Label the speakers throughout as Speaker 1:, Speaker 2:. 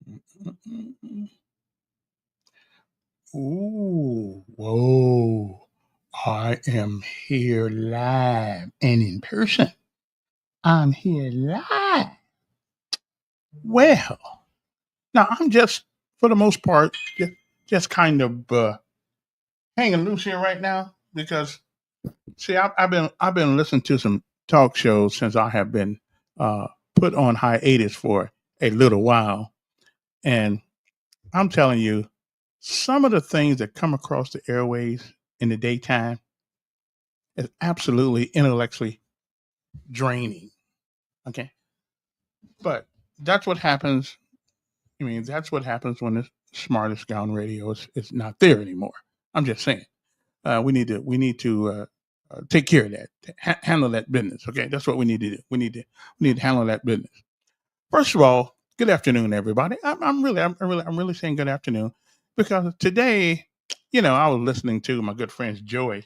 Speaker 1: Mm-mm-mm. Ooh, whoa. I am here live and in person. I'm here live. Well, now I'm just, for the most part, just kind of hanging loose here right now because, see, I've been listening to some talk shows since I have been uh, put on hiatus for a little while, and I'm telling you, some of the things that come across the airways in the daytime is absolutely intellectually draining. Okay. But that's what happens. I mean, that's what happens when the smartest guy on radio is not there anymore. I'm just saying. We need to take care of that, handle that business. Okay, that's what we need to do. We need to handle that business. First of all, good afternoon, everybody. I'm really saying good afternoon because today, I was listening to my good friends Joey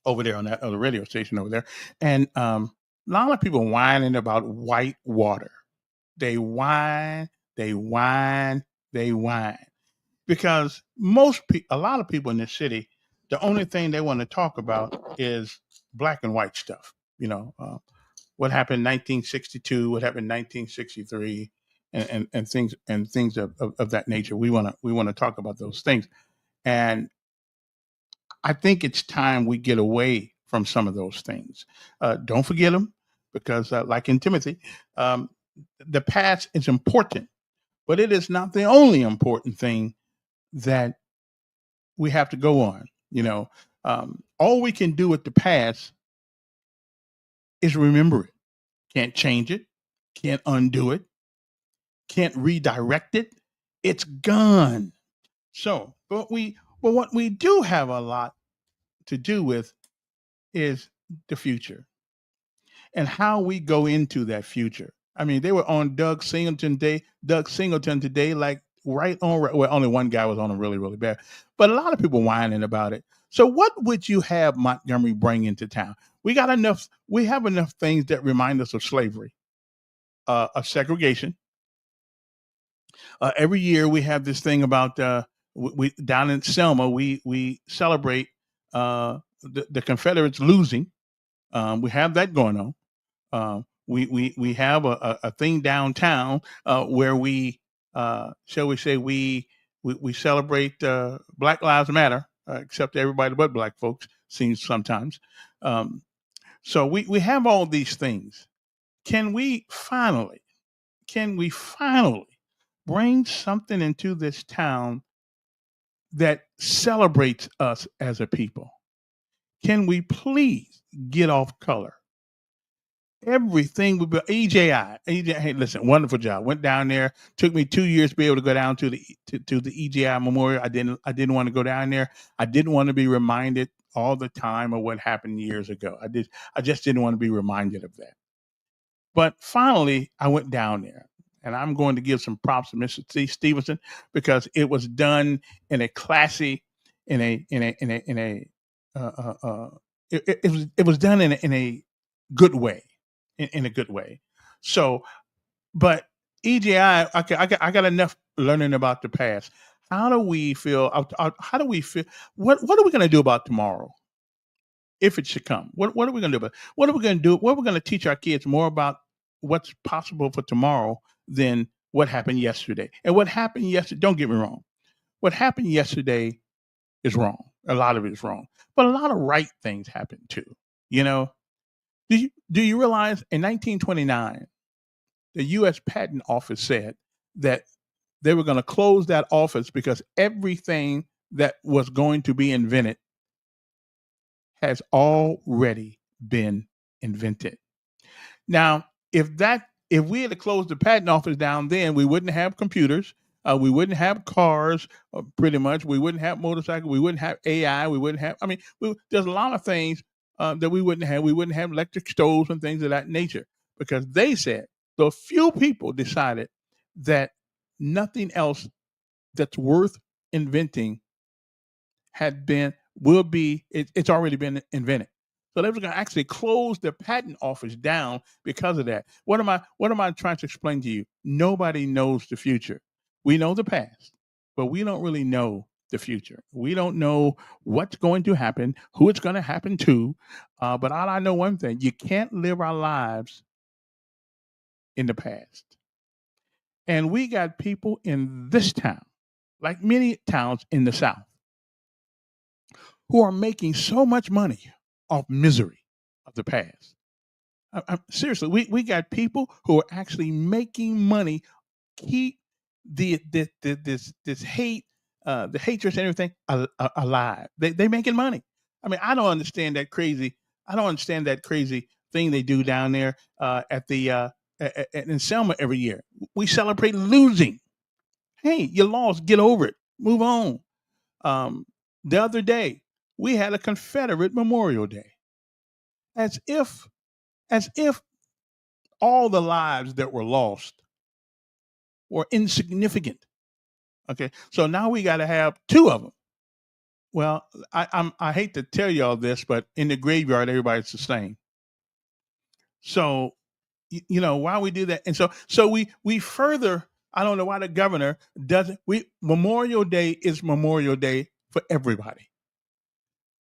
Speaker 1: over there on that other radio station over there, and a lot of people whining about white water. They whine, they whine, they whine because a lot of people in this city, the only thing they want to talk about is black and white stuff. What happened in 1962, what happened in 1963, and things of that nature. We want to talk about those things, and I think it's time we get away from some of those things. Don't forget them because, like in Timothy, um, the past is important, but it is not the only important thing that we have to go on. All we can do with the past is remember it. Can't change it, can't undo it, can't redirect it. It's gone. So, but what we do have a lot to do with is the future and how we go into that future. I mean, they were on Doug Singleton today, like right on. Well, only one guy was on him really, really bad, but a lot of people whining about it. So, what would you have Montgomery bring into town? We got enough. We have enough things that remind us of slavery, of segregation. Every year we have this thing about we down in Selma. We celebrate the Confederates losing. We have that going on. We have a thing downtown where we shall we say we celebrate Black Lives Matter, except everybody but black folks seems sometimes. Um, so we have all these things. Can we finally can we finally bring something into this town that celebrates us as a people? Can we please get off color? Everything would be EJI. Hey, listen, wonderful job. Went down there. Took me 2 years to be able to go down to the EJI Memorial. I didn't want to go down there. I didn't want to be reminded all the time of what happened years ago. I just didn't want to be reminded of that. But finally, I went down there, and I'm going to give some props to Mr. C. Stevenson because it was done in a classy, in a it was done in a good way, in a good way. So, but EGI, I got enough learning about the past. How do we feel? How do we feel? What are we going to do about tomorrow? If it should come. What are we gonna do about it? What are we gonna do? What are we gonna teach our kids more about what's possible for tomorrow than what happened yesterday? And what happened yesterday, don't get me wrong. What happened yesterday is wrong. A lot of it is wrong. But a lot of right things happened too. You know, do you realize in 1929, the US Patent Office said that they were going to close that office because everything that was going to be invented has already been invented. Now, if we had to close the patent office down then, we wouldn't have computers, we wouldn't have cars, pretty much. We wouldn't have motorcycles. We wouldn't have AI. We wouldn't have. I mean, there's a lot of things that we wouldn't have. We wouldn't have electric stoves and things of that nature because they said the few people decided that nothing else that's worth inventing had been will be. It's already been invented. So they were going to actually close the patent office down because of that. What am I trying to explain to you? Nobody knows the future. We know the past, but we don't really know the future. We don't know what's going to happen, who it's going to happen to. But all I know one thing: you can't live our lives in the past. And we got people in this town, like many towns in the South, who are making so much money off misery of the past. Seriously, we got people who are actually making money, keep this hate, the hatred and everything alive. They making money. I mean, I don't understand that crazy. I don't understand that crazy thing they do down there at the in Selma every year. We celebrate losing. Hey, you lost. Get over it. Move on. Um, the other day, we had a Confederate Memorial Day, as if all the lives that were lost were insignificant. Okay, so now we got to have two of them. Well, I hate to tell y'all this, but in the graveyard, everybody's the same. So why we do that, and so we further. I don't know why the governor doesn't. We Memorial Day is Memorial Day for everybody,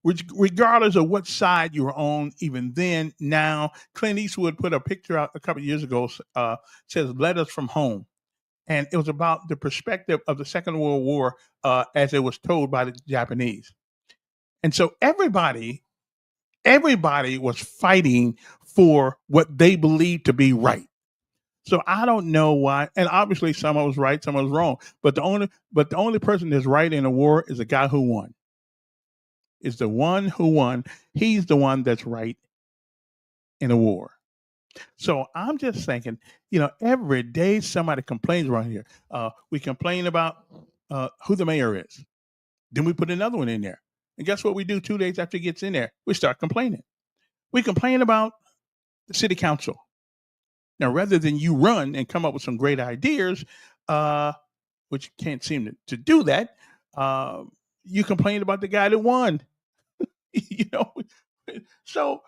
Speaker 1: regardless of what side you're on. Even then, now Clint Eastwood put a picture out a couple of years ago. Says "Letters from Home." And it was about the perspective of the Second World War as it was told by the Japanese. And so everybody was fighting for what they believed to be right. So I don't know why, and obviously some of us right, some of us wrong. But the only person that's right in a war is the guy who won. Is the one who won. He's the one that's right in a war. So I'm just thinking, every day somebody complains around here. We complain about who the mayor is. Then we put another one in there. And guess what we do 2 days after it gets in there? We start complaining. We complain about the city council. Now, rather than you run and come up with some great ideas, which you can't seem to do that, uh, you complain about the guy that won. you know, so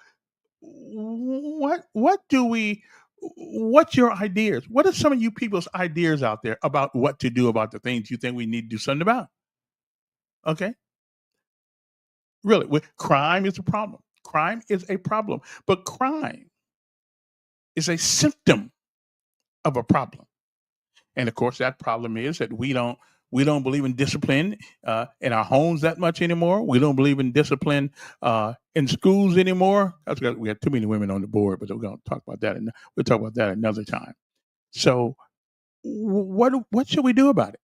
Speaker 1: what do we? What's your ideas? What are some of you people's ideas out there about what to do about the things you think we need to do something about? Okay, really, crime is a problem. Crime is a problem, but crime is a symptom of a problem. And of course, that problem is that we don't believe in discipline in our homes that much anymore. We don't believe in discipline in schools anymore. That's because we have too many women on the board, but we're going to talk about that. And we'll talk about that another time. So, what should we do about it?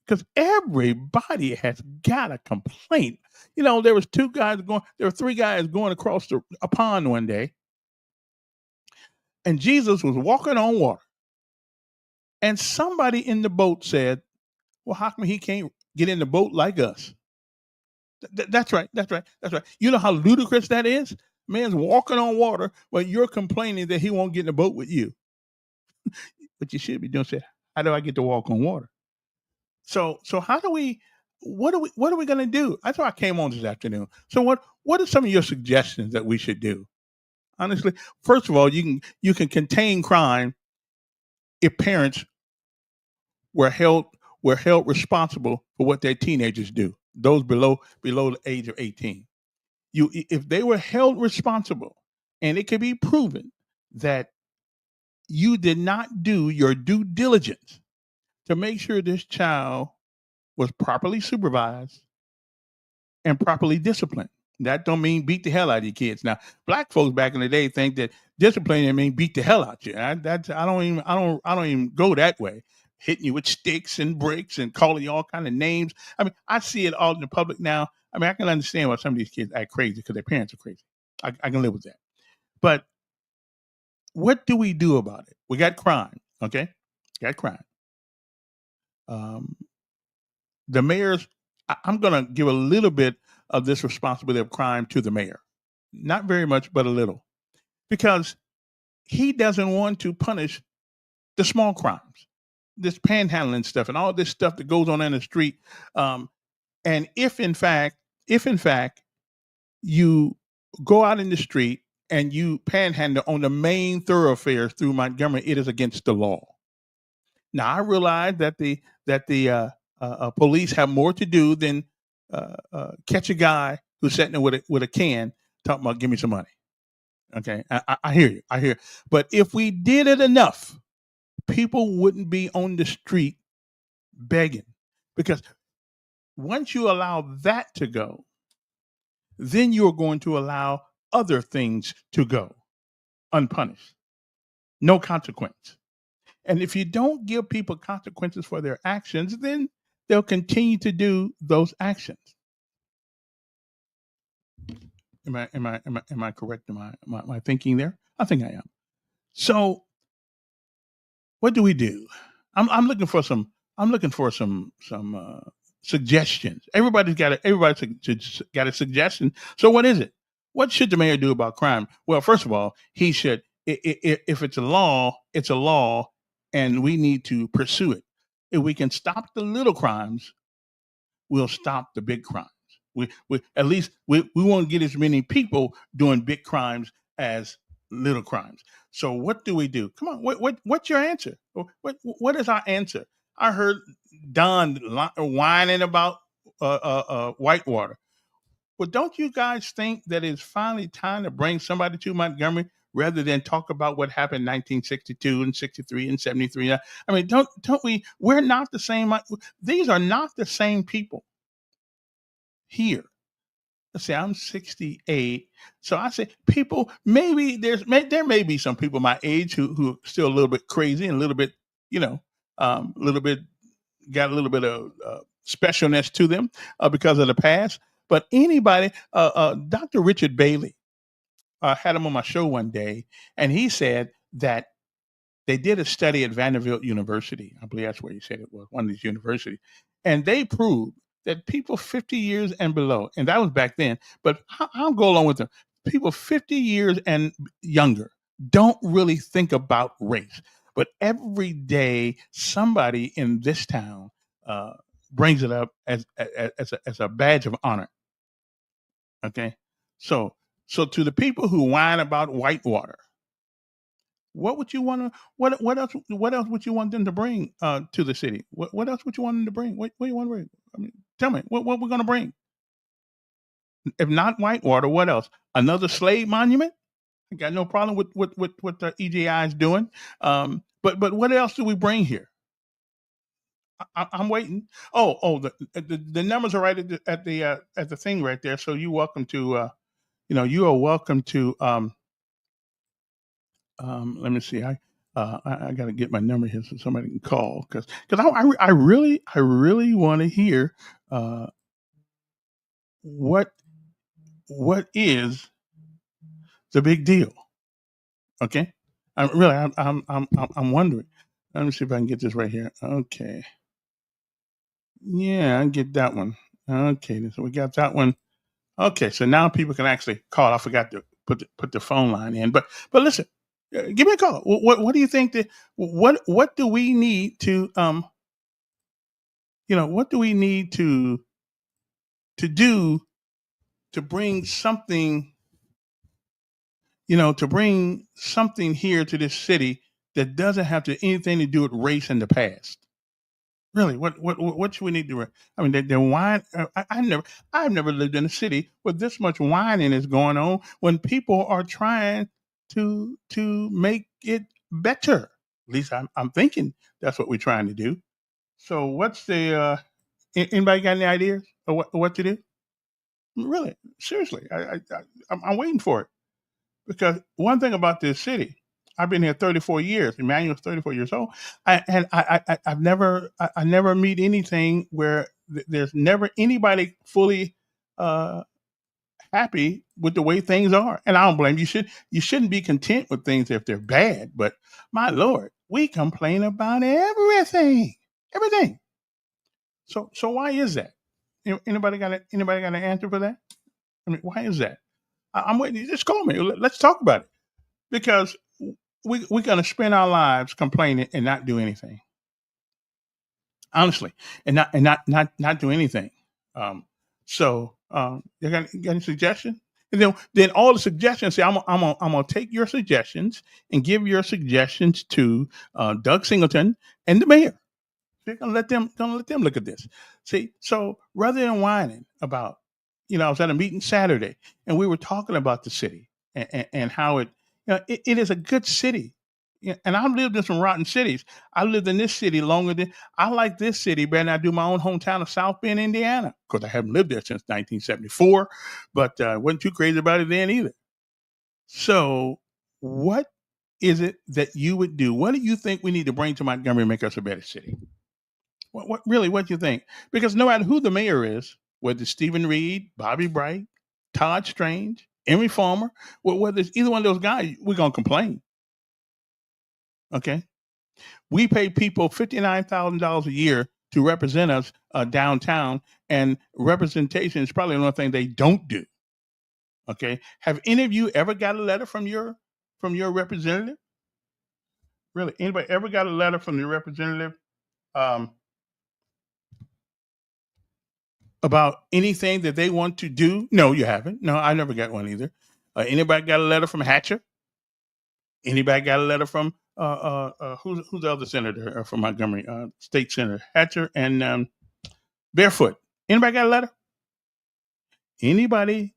Speaker 1: Because everybody has got a complaint. There were three guys going across a pond one day, and Jesus was walking on water. And somebody in the boat said, "Well, how come he can't get in the boat like us?" That's right. That's right. That's right. You know how ludicrous that is? Man's walking on water, but you're complaining that he won't get in the boat with you. What you should be doing is, how do I get to walk on water? So how do we? What are we going to do? That's why I came on this afternoon. So what are some of your suggestions that we should do? Honestly, first of all, you can contain crime if parents were held were held responsible for what their teenagers do. Those below the age of 18. If they were held responsible, and it could be proven that you did not do your due diligence to make sure this child was properly supervised and properly disciplined. That don't mean beat the hell out of your kids. Now, black folks back in the day think that disciplining mean beat the hell out you. I don't even go that way. Hitting you with sticks and bricks and calling you all kind of names. I mean, I see it all in the public now. I mean, I can understand why some of these kids act crazy because their parents are crazy. I can live with that. But what do we do about it? We got crime. Okay, got crime. Um, the mayors. I'm going to give a little bit of this responsibility of crime to the mayor. Not very much, but a little, because he doesn't want to punish the small crimes, this panhandling stuff, and all this stuff that goes on in the street. And if in fact you go out in the street and you panhandle on the main thoroughfares through Montgomery, it is against the law. Now I realize that the police have more to do than catch a guy who's sitting there with a can talking about give me some money. Okay, I hear you. I hear, but if we did it enough, people wouldn't be on the street begging, because once you allow that to go, then you're going to allow other things to go unpunished, no consequence. And if you don't give people consequences for their actions, then they'll continue to do those actions. Am I correct in my thinking there? I think I am. So what do we do? I'm looking for some suggestions. Everybody's got a suggestion. So what is it? What should the mayor do about crime? Well, first of all, he should. If it's a law, it's a law, and we need to pursue it. If we can stop the little crimes, we'll stop the big crimes. We at least we won't get as many people doing big crimes as little crimes. So what do we do? Come on, what's your answer? What is our answer? I heard Don whining about Whitewater. Well, don't you guys think that it's finally time to bring somebody to Montgomery rather than talk about what happened in 1962 and 63 and 73? I mean, don't we? We're not the same. These are not the same people here. Let's say I'm 68. So I say people, maybe there may be some people my age who are still a little bit crazy and a little bit, a little bit got a little bit of specialness to them because of the past. But anybody, Dr. Richard Bailey, had him on my show one day, and he said that they did a study at Vanderbilt University. I believe that's where he said it was, one of these universities. And they proved that people 50 years and below, and that was back then, but I'll go along with them. People 50 years and younger don't really think about race. But every day, somebody in this town brings it up as a badge of honor. Okay. So, so to the people who whine about Whitewater, what would you want to? What else? What else would you want them to bring to the city? What else would you want them to bring? What do you want to bring? I mean, tell me what we're going to bring. If not Whitewater, what else? Another slave monument? I got no problem with what the EJI is doing. But what else do we bring here? I'm waiting. Oh, the numbers are right at the thing right there. So you're welcome to. You are welcome to. Let me see. I got to get my number here so somebody can call because I really want to hear uh, what is the big deal. Okay, I'm wondering. Let me see if I can get this right here. Okay, yeah, I can get that one. Okay, so we got that one. Okay, so now people can actually call. I forgot to put the phone line in, but listen, give me a call. What do you think that what do we need to what do we need to do to bring something to bring something here to this city that doesn't have to anything to do with race in the past? Really, what should we need to do? I mean, the wine. I've never lived in a city where this much whining is going on when people are trying to make it better. At least I'm thinking that's what we're trying to do. So, what's the anybody got any ideas of what to do? Really, seriously, I'm waiting for it. Because one thing about this city, I've been here 34 years. Emmanuel's 34 years old. I never meet anything where there's never anybody fully uh, happy with the way things are. And I don't blame you. You shouldn't be content with things if they're bad. But my Lord, we complain about everything, everything. So why is that? Anybody got an answer for that? I mean, why is that? I'm waiting. Just call me. Let's talk about it because we're going to spend our lives complaining and not do anything. Honestly, and not do anything. Um, you got any suggestion? And then all the suggestions say, I'm gonna take your suggestions and give your suggestions to Doug Singleton and the mayor. They're gonna let them look at this. See, so rather than whining about, I was at a meeting Saturday and we were talking about the city and how it is a good city. Yeah, and I've lived in some rotten cities. I lived in this city longer than I like this city better than I do my own hometown of South Bend, Indiana. Of course, I haven't lived there since 1974, but wasn't too crazy about it then either. So, what is it that you would do? What do you think we need to bring to Montgomery to make us a better city? What really? What do you think? Because no matter who the mayor is, whether it's Stephen Reed, Bobby Bright, Todd Strange, Emery Farmer, whether it's either one of those guys, we're gonna complain. Okay, we pay people $59,000 a year to represent us downtown, and representation is probably one thing they don't do. Okay, have any of you ever got a letter from your representative? Really, anybody ever got a letter from your representative? Um, about anything that they want to do? No, you haven't. No, I never got one either. Anybody got a letter from Hatcher? Anybody got a letter from who's the other senator from Montgomery? State Senator Hatcher and Barefoot. Anybody got a letter? Anybody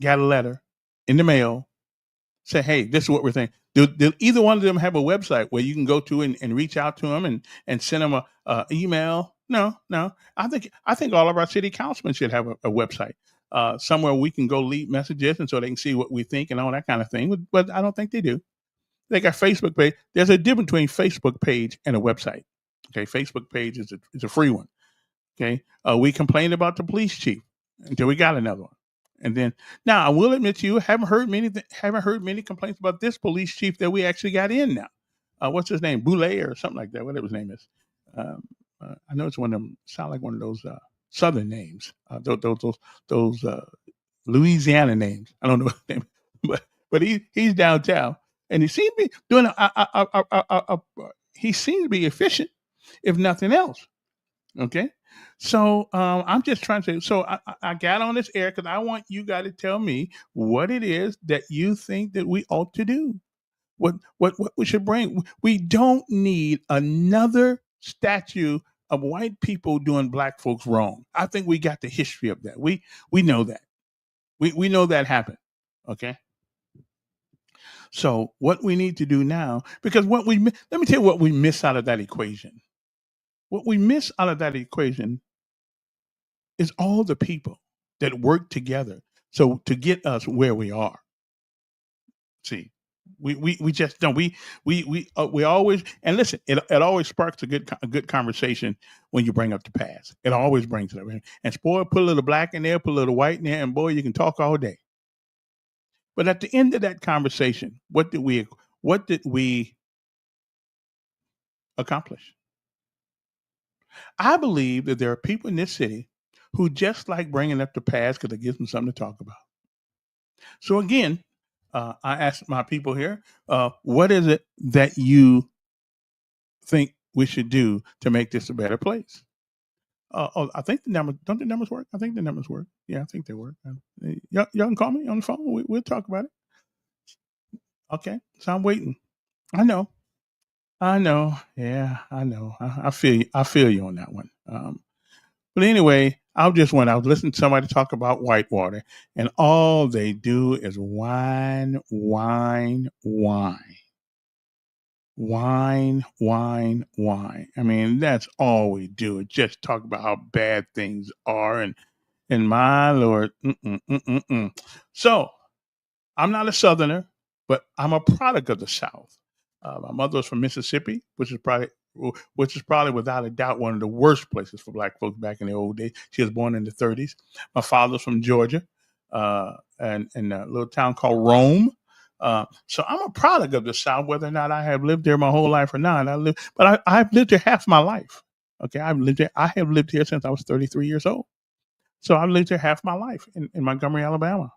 Speaker 1: got a letter in the mail? Say, hey, this is what we're thinking. Do either one of them have a website where you can go to and reach out to them and send them a email? No, no. I think all of our city councilmen should have a website somewhere we can go leave messages and so they can see what we think and all that kind of thing. But I don't think they do. They got Facebook page. There's a difference between Facebook page and a website. Okay, Facebook page is a free one. Okay, we complained about the police chief until we got another one. And then now I will admit to you, haven't heard many complaints about this police chief that we actually got in now. What's his name? Boulay or something like that, whatever his name is. Um, I know it's one of them. Sound like one of those Southern names. Those Louisiana names. I don't know what name, but he's downtown, and he seems to be doing. He seems to be efficient, if nothing else. Okay. So I'm just trying to say, so I got on this air because I want you guys to tell me what it is that you think that we ought to do. What we should bring. We don't need another statue of white people doing black folks wrong. I think we got the history of that. We know that. We know that happened. Okay. So what we need to do now, because let me tell you what we miss out of that equation. What we miss out of that equation is all the people that work together so to get us where we are. See, we just don't we always, and listen, it always sparks a good conversation when you bring up the past. It always brings it up, and boy, put a little black in there, put a little white in there, and boy, you can talk all day. But at the end of that conversation, what did we accomplish? I believe that there are people in this city who just like bringing up the past because it gives them something to talk about. So again, I ask my people here, what is it that you think we should do to make this a better place? I think the numbers don't the numbers work. I think the numbers work. Yeah, I think they work. Y'all can call me on the phone. We'll talk about it. Okay, so I'm waiting. I know. I know. Yeah, I know. I feel you. I feel you on that one. But anyway, I was listening to somebody talk about Whitewater, and all they do is whine, whine, whine, whine, whine, whine. I mean, that's all we do. Is just talk about how bad things are, and my lord, mm-mm, mm-mm, mm. So I'm not a Southerner, but I'm a product of the South. My mother was from Mississippi, which is probably without a doubt one of the worst places for black folks back in the old days. She was born in the 30s. My father's from Georgia, and in a little town called Rome. So I'm a product of the South, whether or not I have lived there my whole life or not. I've lived there half my life. Okay, I've lived there. I have lived here since I was 33 years old. So I've lived there half my life in Montgomery, Alabama.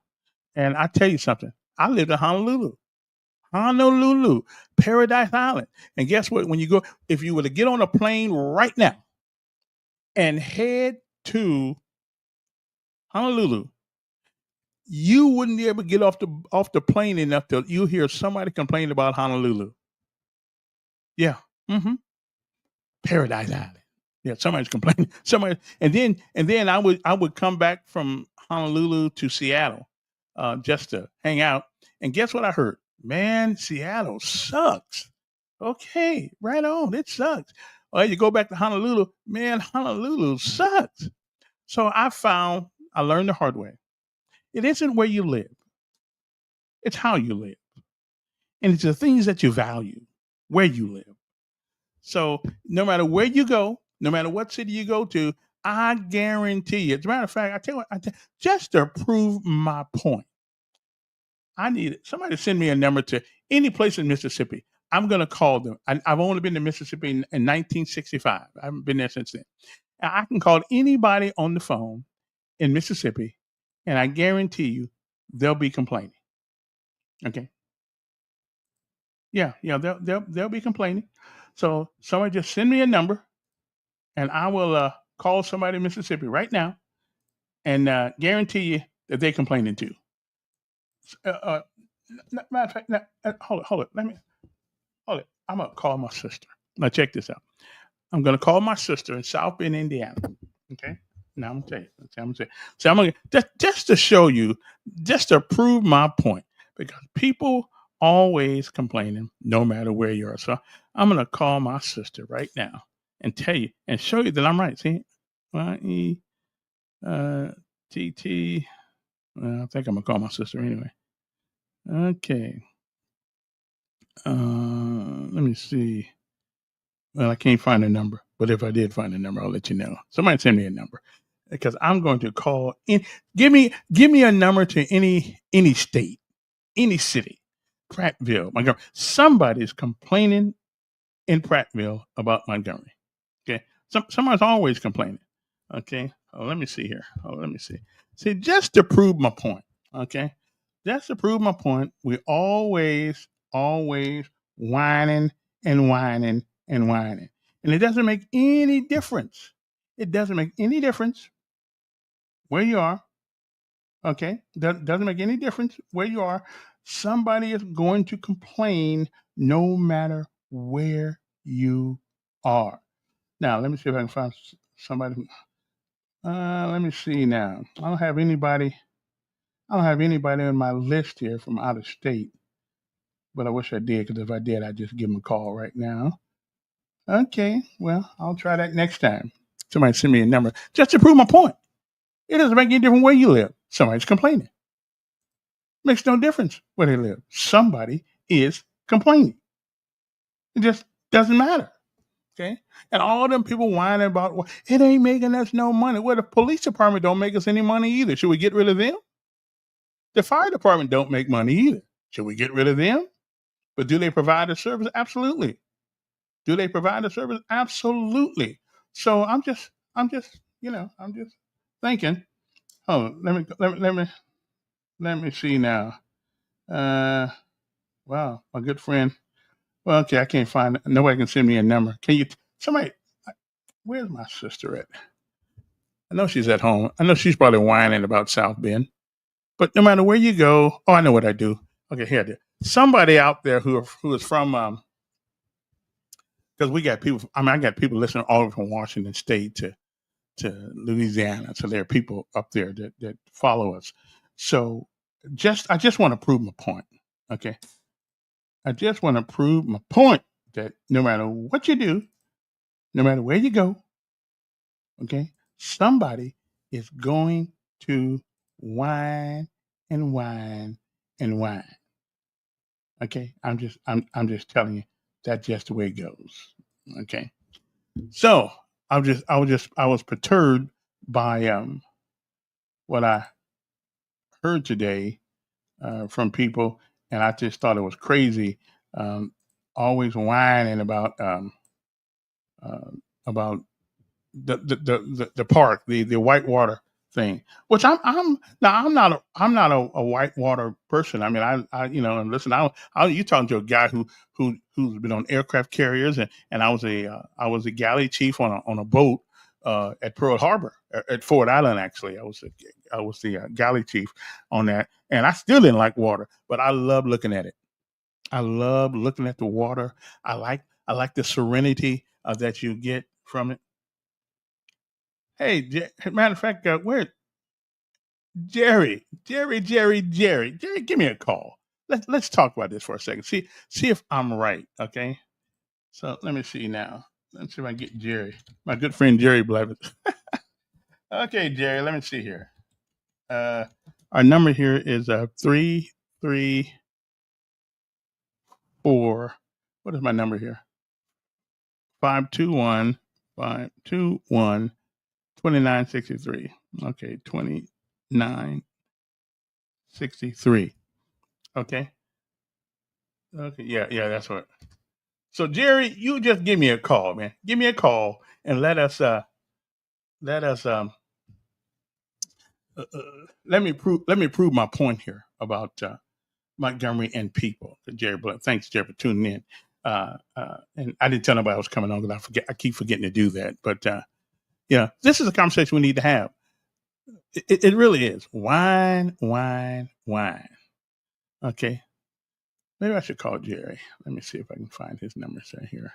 Speaker 1: And I tell you something, I lived in Honolulu. Honolulu, Paradise Island. And guess what? If you were to get on a plane right now and head to Honolulu, you wouldn't be able to get off the plane enough till you hear somebody complain about Honolulu. Yeah. Hmm. Paradise Island. Yeah, somebody's complaining. Somebody, and then I would come back from Honolulu to Seattle, just to hang out. And guess what I heard? Man, Seattle sucks. Okay, right on. It sucks. Well, you go back to Honolulu. Man, Honolulu sucks. So I learned the hard way. It isn't where you live; it's how you live, and it's the things that you value where you live. So no matter where you go, no matter what city you go to, I guarantee you. As a matter of fact, I tell you what, just to prove my point, I need somebody to send me a number to any place in Mississippi. I'm going to call them. I've only been to Mississippi in 1965. I haven't been there since then. And I can call anybody on the phone in Mississippi, and I guarantee you they'll be complaining. Okay. Yeah, yeah, they'll be complaining. So somebody just send me a number, and I will call somebody in Mississippi right now and guarantee you that they're complaining too. Uh, uh, Matter of fact, hold it. Hold it. I'm gonna call my sister. Now check this out. I'm gonna call my sister in South Bend, Indiana. Okay. Now I'm gonna tell you. I'm gonna say. So I'm gonna just to show you, just to prove my point, because people always complaining, no matter where you are. So I'm gonna call my sister right now and tell you and show you that I'm right. See, Y-E T-T. Well, I think I'm gonna call my sister anyway. Okay. Let me see. Well, I can't find a number, but if I did find a number, I'll let you know. Somebody send me a number because I'm going to call in. Give me a number to any state, any city, Prattville, Montgomery. Somebody's complaining in Prattville about Montgomery. Okay, someone's always complaining. Okay, let me see here. Let me see. See, just to prove my point. Okay, just to prove my point, we always whining and whining and whining, and it doesn't make any difference. It doesn't make any difference where you are. Okay, doesn't make any difference where you are. Somebody is going to complain no matter where you are. Now, let me see if I can find somebody. Let me see now. I don't have anybody. I don't have anybody on my list here from out of state, but I wish I did because if I did, I'd just give them a call right now. Okay, well, I'll try that next time. Somebody send me a number just to prove my point. It doesn't make any difference where you live. Somebody's complaining. Makes no difference where they live. Somebody is complaining. It just doesn't matter. Okay, and all them people whining about, well, it ain't making us no money. Well, the police department don't make us any money either. Should we get rid of them? The fire department don't make money either. Should we get rid of them? But do they provide a service? Absolutely. Do they provide a service? Absolutely. So I'm just thinking. Oh, let me see now. Uh, wow, my good friend. Well, okay, I can't find it. Nobody can send me a number. Can you? Somebody, where's my sister at? I know she's at home. I know she's probably whining about South Bend. But no matter where you go, oh, I know what I do. Okay, here it is. Somebody out there who is from because we got people. I mean, I got people listening all over from Washington State to Louisiana. So there are people up there that follow us. So I just want to prove my point. Okay, I just want to prove my point that no matter what you do, no matter where you go, okay, somebody is going to whine and whine and whine. Okay, I'm just telling you that's just the way it goes. Okay, so I was perturbed by what I heard today from people, and I just thought it was crazy. Always whining uh, about the park, the whitewater thing. Which I'm now I'm not a whitewater person. I mean I and listen, you talking to a guy who's been on aircraft carriers, and I was a galley chief on a boat at Pearl Harbor at Ford Island. Actually, I was galley chief on that, and I still didn't like water, but I love looking at it. I love looking at the water. I like the serenity that you get from it. Hey, matter of fact, where Jerry, give me a call. Let's talk about this for a second. See if I'm right. Okay. So let me see now. Let's see if I can get Jerry, my good friend Jerry Blevins. Okay, Jerry. Let me see here. Uh, our number here is 334. What is my number here? 521 521 2963. Okay, 2963. Okay. Okay. Yeah, that's what. So Jerry, you just give me a call, man. Give me a call and let us let me prove my point here about Montgomery and people. Jerry Blunt. Thanks, Jerry, for tuning in. And I didn't tell nobody I was coming on because I keep forgetting to do that. But yeah, this is a conversation we need to have. It really is. Wine, wine, wine. Okay. Maybe I should call Jerry. Let me see if I can find his numbers right here.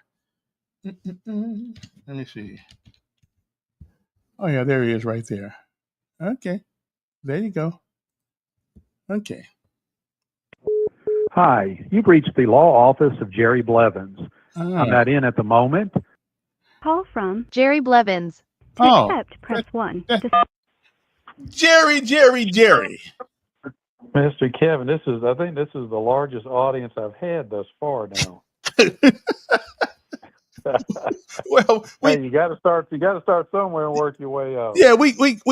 Speaker 1: Let me see. Oh yeah, there he is right there. Okay. There you go. Okay.
Speaker 2: Hi, you've reached the law office of Jerry Blevins. I'm not in at the moment.
Speaker 3: Call from Jerry Blevins. To accept, press 1.
Speaker 1: Jerry.
Speaker 4: Mr. Kevin, I think this is the largest audience I've had thus far now.
Speaker 1: Well,
Speaker 4: hey, you got to start somewhere and work your way up.
Speaker 1: Yeah, we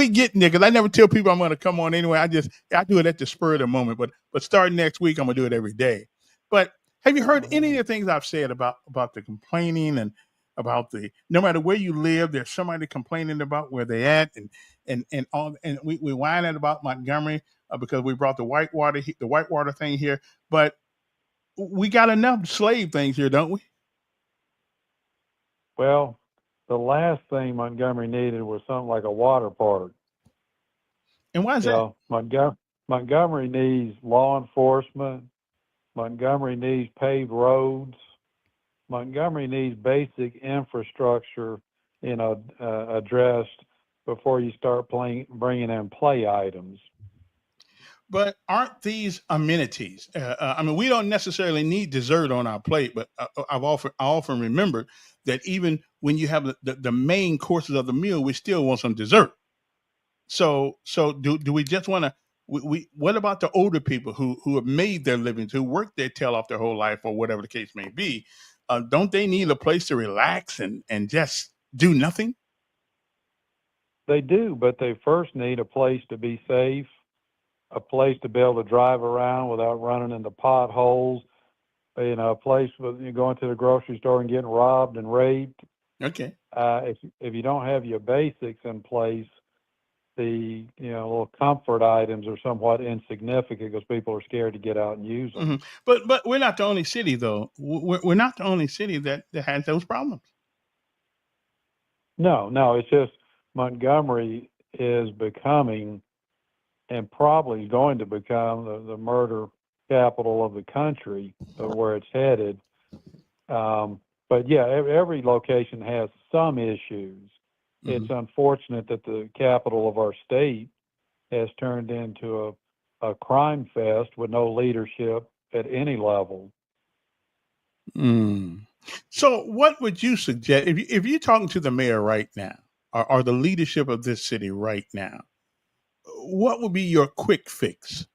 Speaker 1: get there because I never tell people I'm going to come on anyway. I do it at the spur of the moment. But starting next week, I'm going to do it every day. But have you heard any of the things I've said about the complaining and about the no matter where you live, there's somebody complaining about where they at and all and we whining about Montgomery because we brought the whitewater thing here, but we got enough slave things here, don't we?
Speaker 4: Well, the last thing Montgomery needed was something like a water park.
Speaker 1: And why is that?
Speaker 4: Montgomery needs law enforcement. Montgomery needs paved roads. Montgomery needs basic infrastructure, addressed before you start bringing in play items.
Speaker 1: But aren't these amenities? I mean, we don't necessarily need dessert on our plate, but I often remembered that even when you have the main courses of the meal, we still want some dessert. So do we just want to? What about the older people who have made their livings, who worked their tail off their whole life, or whatever the case may be? Don't they need a place to relax and just do nothing?
Speaker 4: They do, but they first need a place to be safe, a place to be able to drive around without running into potholes, a place with you going to the grocery store and getting robbed and raped.
Speaker 1: Okay.
Speaker 4: If you don't have your basics in place, the little comfort items are somewhat insignificant because people are scared to get out and use them.
Speaker 1: Mm-hmm. But we're not the only city, though. We're not the only city that has those problems.
Speaker 4: No, it's just Montgomery is becoming and probably going to become the murder capital of the country, where it's headed. But yeah, every location has some issues. Mm-hmm. It's unfortunate that the capital of our state has turned into a crime fest with no leadership at any level.
Speaker 1: Mm. So what would you suggest if you're talking to the mayor right now or the leadership of this city right now? What would be your quick fix?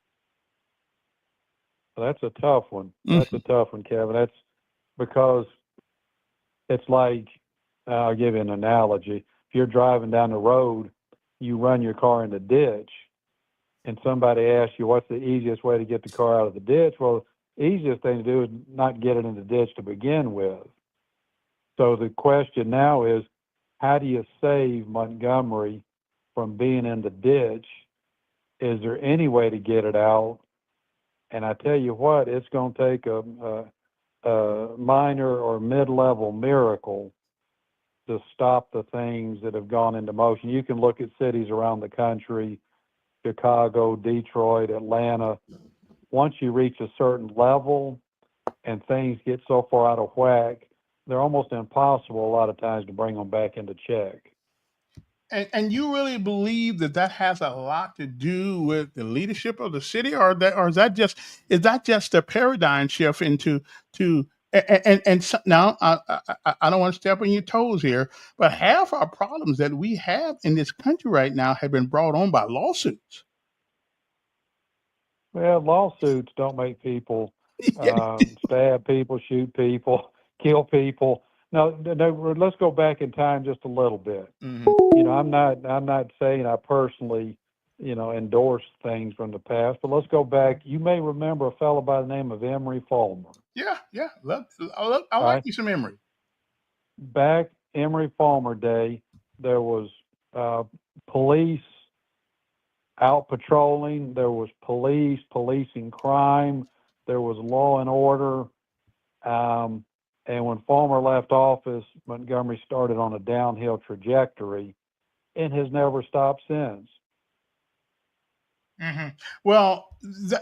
Speaker 4: That's a tough one. That's a tough one, Kevin. That's because it's like, I'll give you an analogy. If you're driving down the road, you run your car in the ditch, and somebody asks you what's the easiest way to get the car out of the ditch. Well, the easiest thing to do is not get it in the ditch to begin with. So the question now is, how do you save Montgomery from being in the ditch? Is there any way to get it out? And I tell you what, it's going to take a minor or mid-level miracle to stop the things that have gone into motion. You can look at cities around the country Chicago, Detroit, Atlanta, once you reach a certain level and things get so far out of whack, they're almost impossible a lot of times to bring them back into check.
Speaker 1: And you really believe that that has a lot to do with the leadership of the city, or is that just a paradigm shift into to and so, now I don't want to step on your toes here, but half our problems that we have in this country right now have been brought on by lawsuits.
Speaker 4: Well, lawsuits don't make people stab people, shoot people, kill people. No, let's go back in time just a little bit.
Speaker 1: Mhm.
Speaker 4: I'm not saying I personally, endorse things from the past, but let's go back. You may remember a fellow by the name of Emery Fulmer.
Speaker 1: Yeah, yeah. I
Speaker 4: All
Speaker 1: like
Speaker 4: right.
Speaker 1: me some memory.
Speaker 4: Back Emery Fulmer day, there was police out patrolling. There was police policing crime. There was law and order. And when Fulmer left office, Montgomery started on a downhill trajectory and has never stopped since.
Speaker 1: Hmm. Well,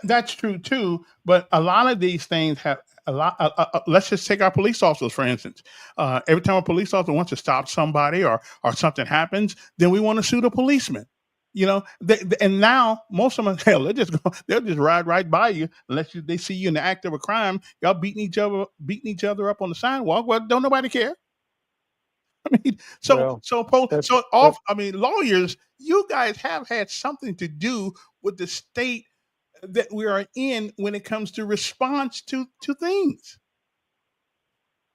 Speaker 1: that's true too. But a lot of these things have a lot. Let's just take our police officers for instance. Every time a police officer wants to stop somebody or something happens, then we want to sue the policeman. And now most of them, hell, they'll just ride right by you unless they see you in the act of a crime. Y'all beating each other up on the sidewalk. Well, don't nobody care. I mean,
Speaker 4: Well, that's that,
Speaker 1: lawyers, you guys have had something to do with the state that we are in when it comes to response to things.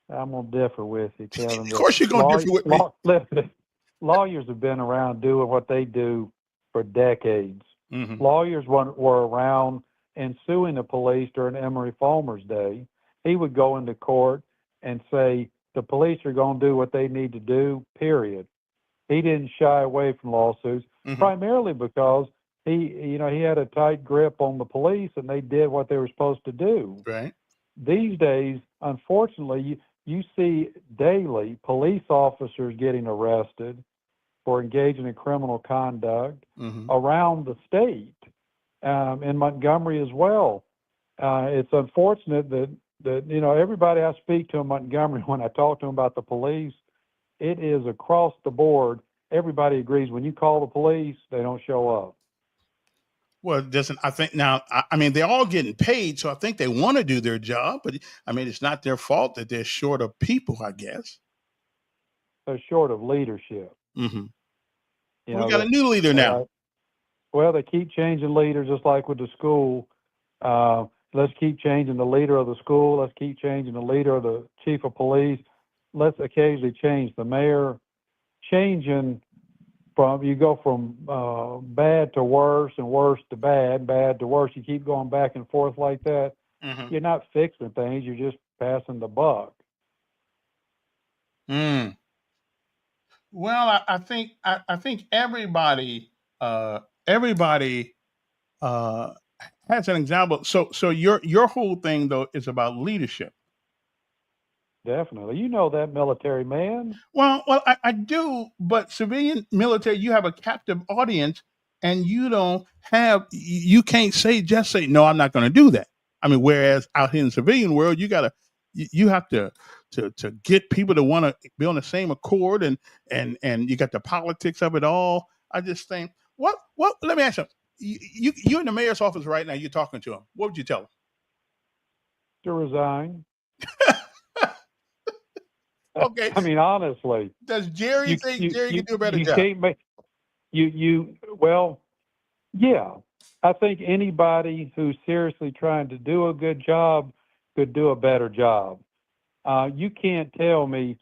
Speaker 4: I'm gonna differ with you, Kevin.
Speaker 1: Of course, you're going to differ with me.
Speaker 4: Listen, lawyers have been around doing what they do for decades.
Speaker 1: Mm-hmm.
Speaker 4: Lawyers were around and suing the police during Emery Fulmer's day. He would go into court and say the police are going to do what they need to do. Period. He didn't shy away from lawsuits,
Speaker 1: Mm-hmm.
Speaker 4: primarily because he had a tight grip on the police and they did what they were supposed to do.
Speaker 1: Right.
Speaker 4: These days, unfortunately, you see daily police officers getting arrested for engaging in criminal conduct
Speaker 1: Mm-hmm.
Speaker 4: around the state, in Montgomery as well. It's unfortunate that everybody I speak to in Montgomery, when I talk to them about the police, it is across the board. Everybody agrees when you call the police, they don't show up.
Speaker 1: Well, it doesn't I think now? I mean, they're all getting paid, so I think they want to do their job. But I mean, it's not their fault that they're short of people, I guess.
Speaker 4: They're short of leadership.
Speaker 1: Mm-hmm.
Speaker 4: You
Speaker 1: We
Speaker 4: know
Speaker 1: got a new leader now.
Speaker 4: Well, they keep changing leaders, just like with the school. Let's keep changing the leader of the school. Let's keep changing the leader of the chief of police. Let's occasionally change the mayor. You go from bad to worse and worse to bad, bad to worse. You keep going back and forth like that.
Speaker 1: Mm-hmm.
Speaker 4: You're not fixing things. You're just passing the buck.
Speaker 1: Mm. Well, I think everybody has an example. So your whole thing though is about leadership.
Speaker 4: Definitely. You know that, military man.
Speaker 1: Well, I do, but civilian military, you have a captive audience, and you can't just say no. I'm not going to do that. I mean, whereas out here in the civilian world, you have to get people to want to be on the same accord, and you got the politics of it all. I just think what let me ask you. You're in the mayor's office right now. You're talking to him. What would you tell him?
Speaker 4: To resign.
Speaker 1: Okay.
Speaker 4: I mean, honestly,
Speaker 1: Does Jerry think Jerry can do a better
Speaker 4: you
Speaker 1: job?
Speaker 4: can't make well, yeah. I think anybody who's seriously trying to do a good job could do a better job. You can't tell me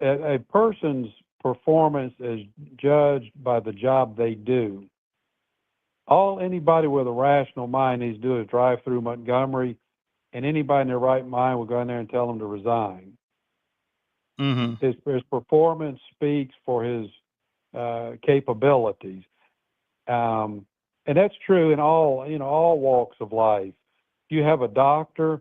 Speaker 4: a person's performance is judged by the job they do. All anybody with a rational mind needs to do is drive through Montgomery, and anybody in their right mind will go in there and tell them to resign.
Speaker 1: Mm-hmm.
Speaker 4: His performance speaks for his capabilities, and that's true in all walks of life. If you have a doctor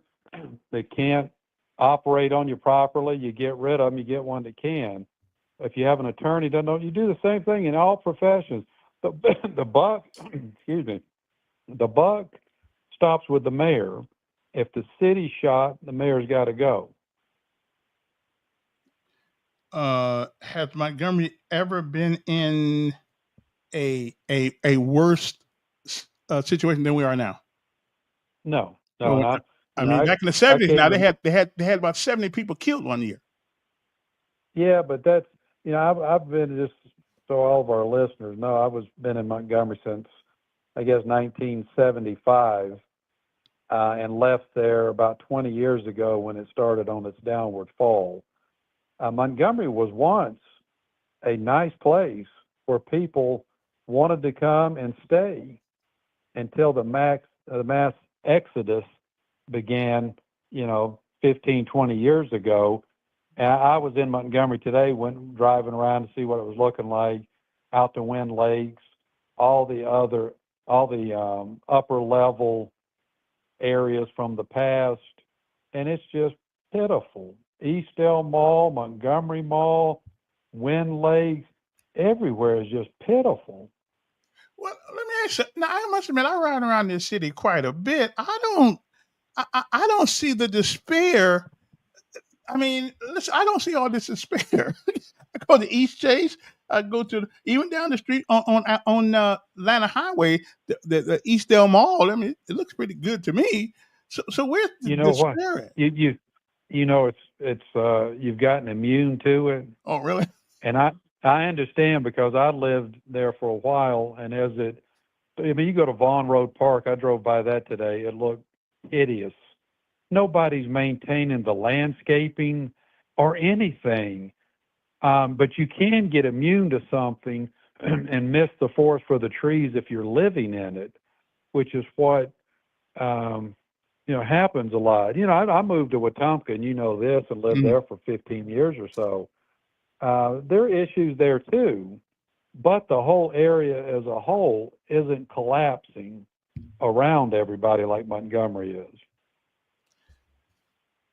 Speaker 4: that can't operate on you properly, you get rid of them. You get one that can. If you have an attorney that doesn't know, you do the same thing in all professions. the buck, excuse me, the buck stops with the mayor. If the city's shot, the mayor's got to go.
Speaker 1: Has Montgomery ever been in a worse situation than we are now?
Speaker 4: No.
Speaker 1: Well, I mean, back in the 70s, now they had about 70 people killed one year.
Speaker 4: Yeah, but that's I've been, just so all of our listeners know, been in Montgomery since I guess 1975, and left there about 20 years ago when it started on its downward fall. Montgomery was once a nice place where people wanted to come and stay until the mass exodus began, 15, 20 years ago. And I was in Montgomery today, went driving around to see what it was looking like out to Wind Lakes, all the upper level areas from the past, and it's just pitiful. Eastdale Mall, Montgomery Mall, Wind Lakes, everywhere is just pitiful.
Speaker 1: Well, let me ask you. Now, I must admit, I ride around this city quite a bit. I don't see the despair. I mean, listen, I don't see all this despair. I go to East Chase. I go to even down the street on Atlanta Highway, the Eastdale Mall. I mean, it looks pretty good to me. So where's the despair at?
Speaker 4: It's you've gotten immune to it.
Speaker 1: Oh, really?
Speaker 4: And I understand, because I lived there for a while, and you go to Vaughn Road Park. I drove by that today. It looked hideous. Nobody's maintaining the landscaping or anything. But you can get immune to something and miss the forest for the trees if you're living in it, which is what happens a lot. I moved to Wetumpka, and this, and lived there for 15 years or so. There are issues there too, but the whole area as a whole isn't collapsing around everybody like Montgomery is.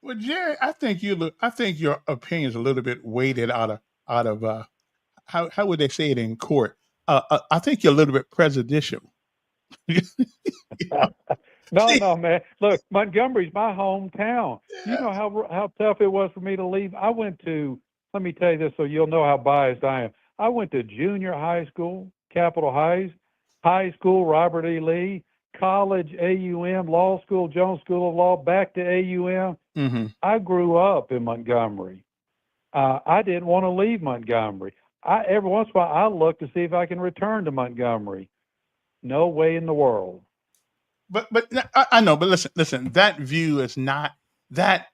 Speaker 1: Well, Jerry, I think your opinion's a little bit weighted out of how would they say it in court? I think you're a little bit prejudicial.
Speaker 4: No, man. Look, Montgomery's my hometown. You know how tough it was for me to leave. Let me tell you this so you'll know how biased I am. I went to junior high school, Capitol Heights, high school, Robert E. Lee, college, AUM, law school, Jones School of Law, back to AUM.
Speaker 1: Mm-hmm.
Speaker 4: I grew up in Montgomery. I didn't want to leave Montgomery. Every once in a while, I look to see if I can return to Montgomery. No way in the world.
Speaker 1: But I know. But listen. That view is not that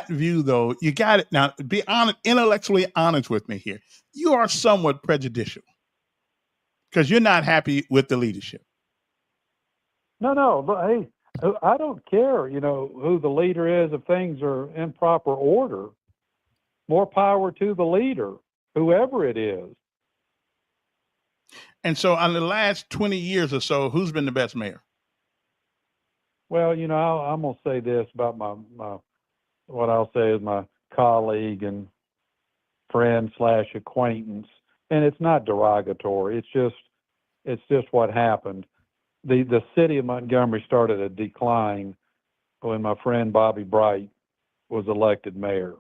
Speaker 1: view though. You got it now. Be honest, intellectually honest with me here. You are somewhat prejudicial because you're not happy with the leadership.
Speaker 4: No. But hey, I don't care. Who the leader is if things are in proper order. More power to the leader, whoever it is.
Speaker 1: And so, on the last 20 years or so, who's been the best mayor?
Speaker 4: Well, I'm going to say this about my what I'll say is my colleague and friend / acquaintance, and it's not derogatory. It's just what happened. The city of Montgomery started a decline when my friend Bobby Bright was elected mayor.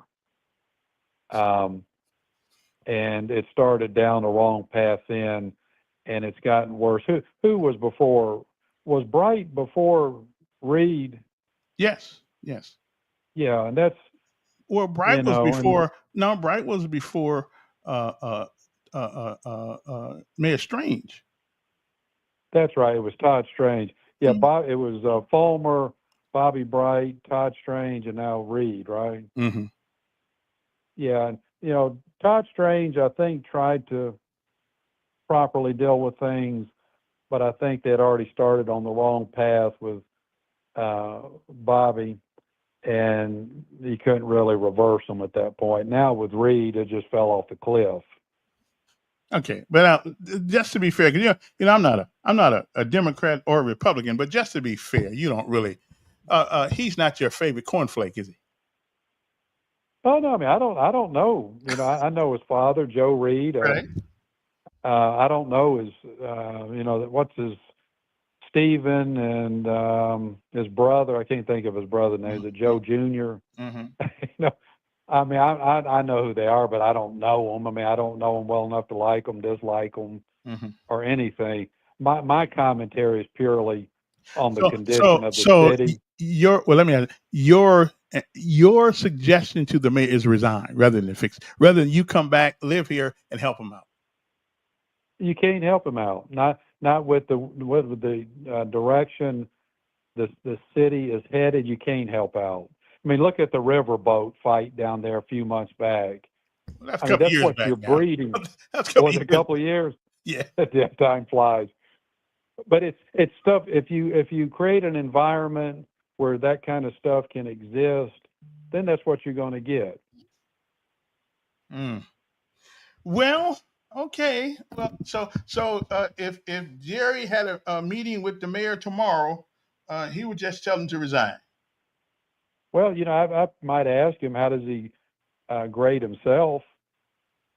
Speaker 4: And it started down the wrong path then, and it's gotten worse. Who was before? Was Bright before Reed?
Speaker 1: Yes.
Speaker 4: Yeah, and that's
Speaker 1: Bright was before. No, Bright was before Mayor Strange.
Speaker 4: That's right. It was Todd Strange. Yeah, it was Fulmer, Bobby Bright, Todd Strange, and now Reed, right?
Speaker 1: Mm-hmm.
Speaker 4: Yeah, and Todd Strange, I think, tried to properly deal with things, but I think they'd already started on the wrong path with Bobby, and you couldn't really reverse them at that point. Now with Reed, it just fell off the cliff.
Speaker 1: Okay, but just to be fair, because I'm not a Democrat or a Republican, but just to be fair, you don't really. He's not your favorite cornflake, is he?
Speaker 4: Oh no, I mean I don't know. I know his father, Joe Reed.
Speaker 1: Right.
Speaker 4: I don't know what's his Stephen and his brother. I can't think of his brother name. Is it Joe Jr.?
Speaker 1: Mm-hmm.
Speaker 4: I mean, I know who they are, but I don't know them. I mean, I don't know them well enough to like them, dislike them, or anything. My commentary is purely on the condition of the city.
Speaker 1: Let me ask your suggestion to the mayor is resign rather than fix, rather than you come back, live here, and help him out.
Speaker 4: You can't help him out. Not with the direction the city is headed. You can't help out. I mean, look at the riverboat fight down there a few months back.
Speaker 1: Well, that's a
Speaker 4: I mean,
Speaker 1: couple
Speaker 4: that's
Speaker 1: years
Speaker 4: what
Speaker 1: back
Speaker 4: you're
Speaker 1: now.
Speaker 4: breeding.
Speaker 1: That's
Speaker 4: Was it a couple of years?
Speaker 1: Yeah.
Speaker 4: That time flies. But it's stuff. If you create an environment where that kind of stuff can exist, then that's what you're going to get.
Speaker 1: Mm. Well, okay. Well, if Jerry had a meeting with the mayor tomorrow, he would just tell him to resign.
Speaker 4: Well, I might ask him, how does he grade himself?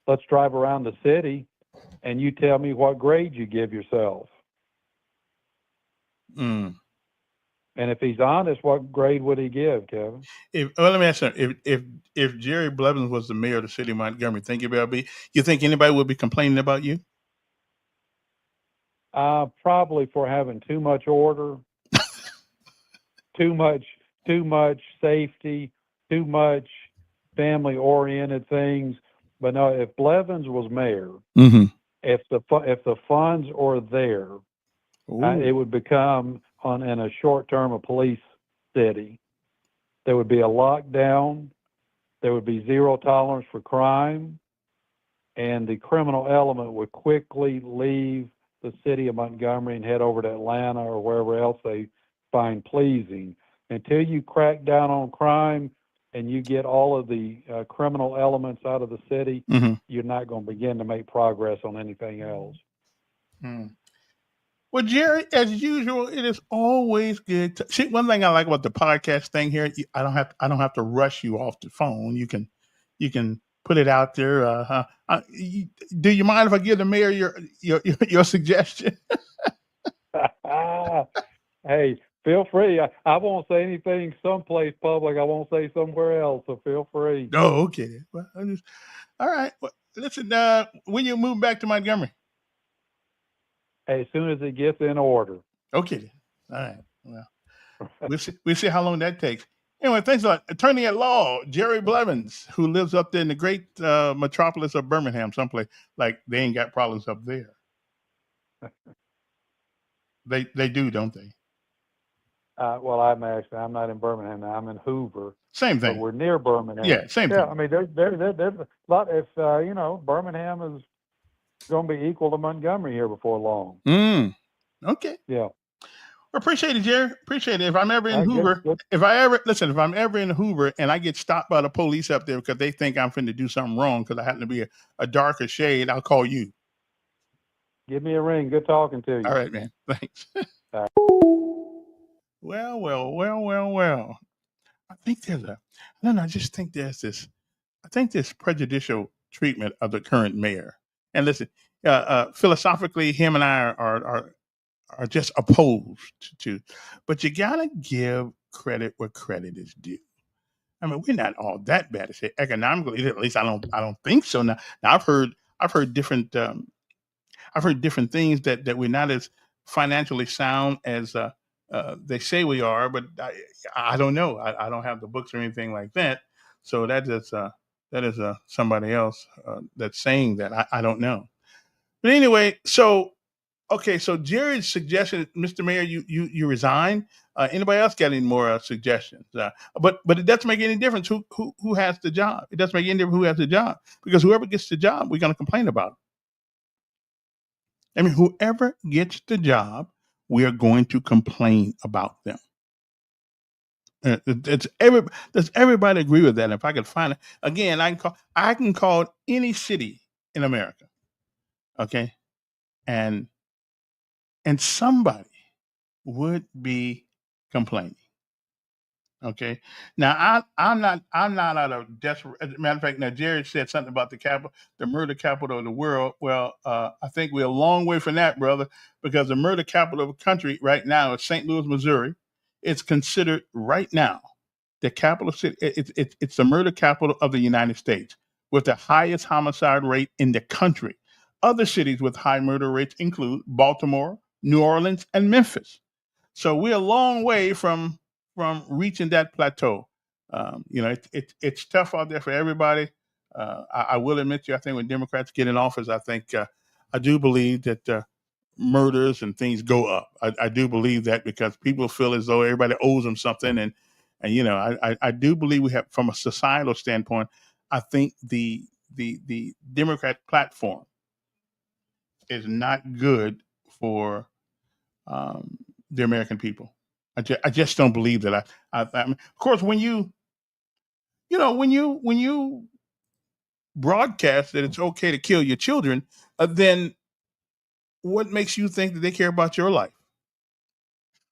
Speaker 4: Let's drive around the city, and you tell me what grade you give yourself.
Speaker 1: Mm.
Speaker 4: And if he's honest, what grade would he give, Kevin?
Speaker 1: Let me ask you: if Jerry Blevins was the mayor of the city of Montgomery, you think anybody would be complaining about you?
Speaker 4: Probably for having too much order, too much safety, too much family-oriented things. But no, if Blevins was mayor, if the funds are there, it would become in a short term a police city. There would be a lockdown. There would be zero tolerance for crime, and the criminal element would quickly leave the city of Montgomery and head over to Atlanta or wherever else they find pleasing. Until you crack down on crime and you get all of the criminal elements out of the city, you're not going to begin to make progress on anything else.
Speaker 1: Well, Jerry, as usual, it is always good. See, one thing I like about the podcast thing here, I don't have to rush you off the phone. You can put it out there. Do you mind if I give the mayor your suggestion?
Speaker 4: Hey, feel free. I won't say anything someplace public. I won't say somewhere else. So feel free.
Speaker 1: Oh, okay. Well, all right. Well, listen. When you move back to Montgomery?
Speaker 4: As soon as it gets in order.
Speaker 1: Okay. All right. Well, we'll see how long that takes. Anyway, thanks a lot. Attorney at law, Jerry Blevins, who lives up there in the great metropolis of Birmingham, someplace like they ain't got problems up there. They do, don't they?
Speaker 4: Well, I'm not in Birmingham now. I'm in Hoover.
Speaker 1: Same thing.
Speaker 4: But we're near Birmingham.
Speaker 1: Yeah, same thing.
Speaker 4: Yeah, I mean, there's a lot. If Birmingham is going to be equal to Montgomery here before long.
Speaker 1: Okay.
Speaker 4: Yeah.
Speaker 1: Appreciate it, Jerry. Appreciate it. If I'm ever in Hoover, if I'm ever in Hoover and I get stopped by the police up there because they think I'm finna do something wrong because I happen to be a darker shade, I'll call you.
Speaker 4: Give me a ring. Good talking to you.
Speaker 1: All right, man. Thanks.
Speaker 4: Right.
Speaker 1: Well. I just think there's this prejudicial treatment of the current mayor. And listen, philosophically, him and I are just opposed to, but you gotta give credit where credit is due. I mean, we're not all that bad to say economically. At least I don't think so. Now I've heard different things that we're not as financially sound as they say we are, but I don't know. I don't have the books or anything like that. So that is somebody else that's saying that. I don't know. But anyway, so Jerry's suggestion, Mr. Mayor, you resign. Anybody else got any more suggestions? But it doesn't make any difference who has the job. It doesn't make any difference who has the job, because whoever gets the job, we're going to complain about it. I mean, whoever gets the job, we are going to complain about them. Does everybody agree with that? If I could find it again, I can call any city in America, okay, and somebody would be complaining. Okay. Now I'm not out of desperate. As a matter of fact, now Jerry said something about the murder capital of the world. Well, I think we're a long way from that, brother, because the murder capital of the country right now is St. Louis, Missouri. It's considered right now the capital city. It's the murder capital of the United States with the highest homicide rate in the country. Other cities with high murder rates include Baltimore, New Orleans, and Memphis. So we're a long way from reaching that plateau. It's tough out there for everybody. I will admit to you, I think when Democrats get in office, I do believe that murders and things go up. I do believe that because people feel as though everybody owes them something, and I do believe we have, from a societal standpoint, I think the Democrat platform is not good for um, the American people. I just don't believe that. I mean, of course, when you broadcast that it's okay to kill your children, then what makes you think that they care about your life?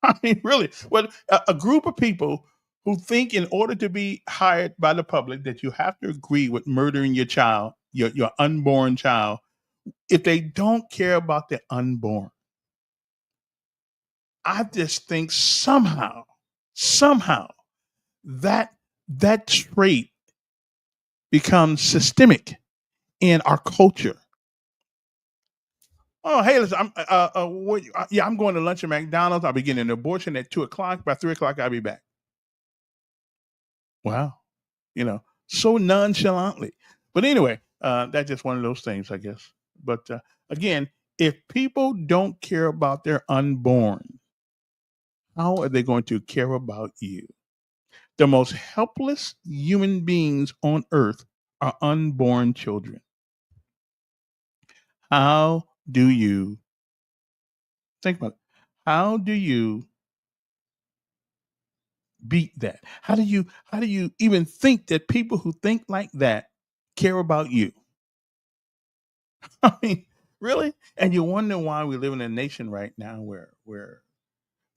Speaker 1: I mean, really, what a group of people who think in order to be hired by the public that you have to agree with murdering your child, your unborn child, if they don't care about the unborn. I just think somehow that that trait becomes systemic in our culture. Oh, hey, listen, I'm going to lunch at McDonald's. I'll be getting an abortion at 2 o'clock. By 3 o'clock, I'll be back. Wow, so nonchalantly. But anyway, that's just one of those things, I guess. But again, if people don't care about their unborn, how are they going to care about you? The most helpless human beings on earth are unborn children. How do you think about it? How do you beat that? How do you even think that people who think like that care about you? I mean, really? And you wonder why we live in a nation right now where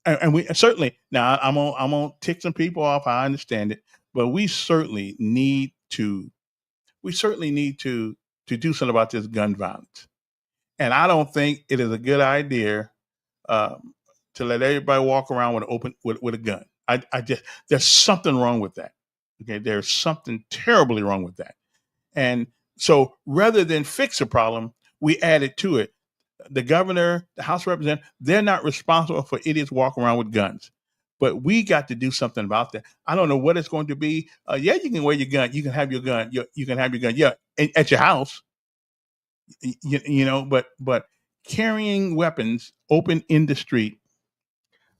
Speaker 1: and we certainly, now I'm gonna tick some people off. I understand it, but we certainly need to do something about this gun violence. And I don't think it is a good idea um, to let everybody walk around with a gun. I just there's something wrong with that. Okay, there's something terribly wrong with that. And so rather than fix a problem, we added to it. The governor, the House of Representatives, they're not responsible for idiots walking around with guns. But we got to do something about that. I don't know what it's going to be. Yeah, you can wear your gun. You can have your gun. You can have your gun. Yeah, at your house. But carrying weapons open in the street,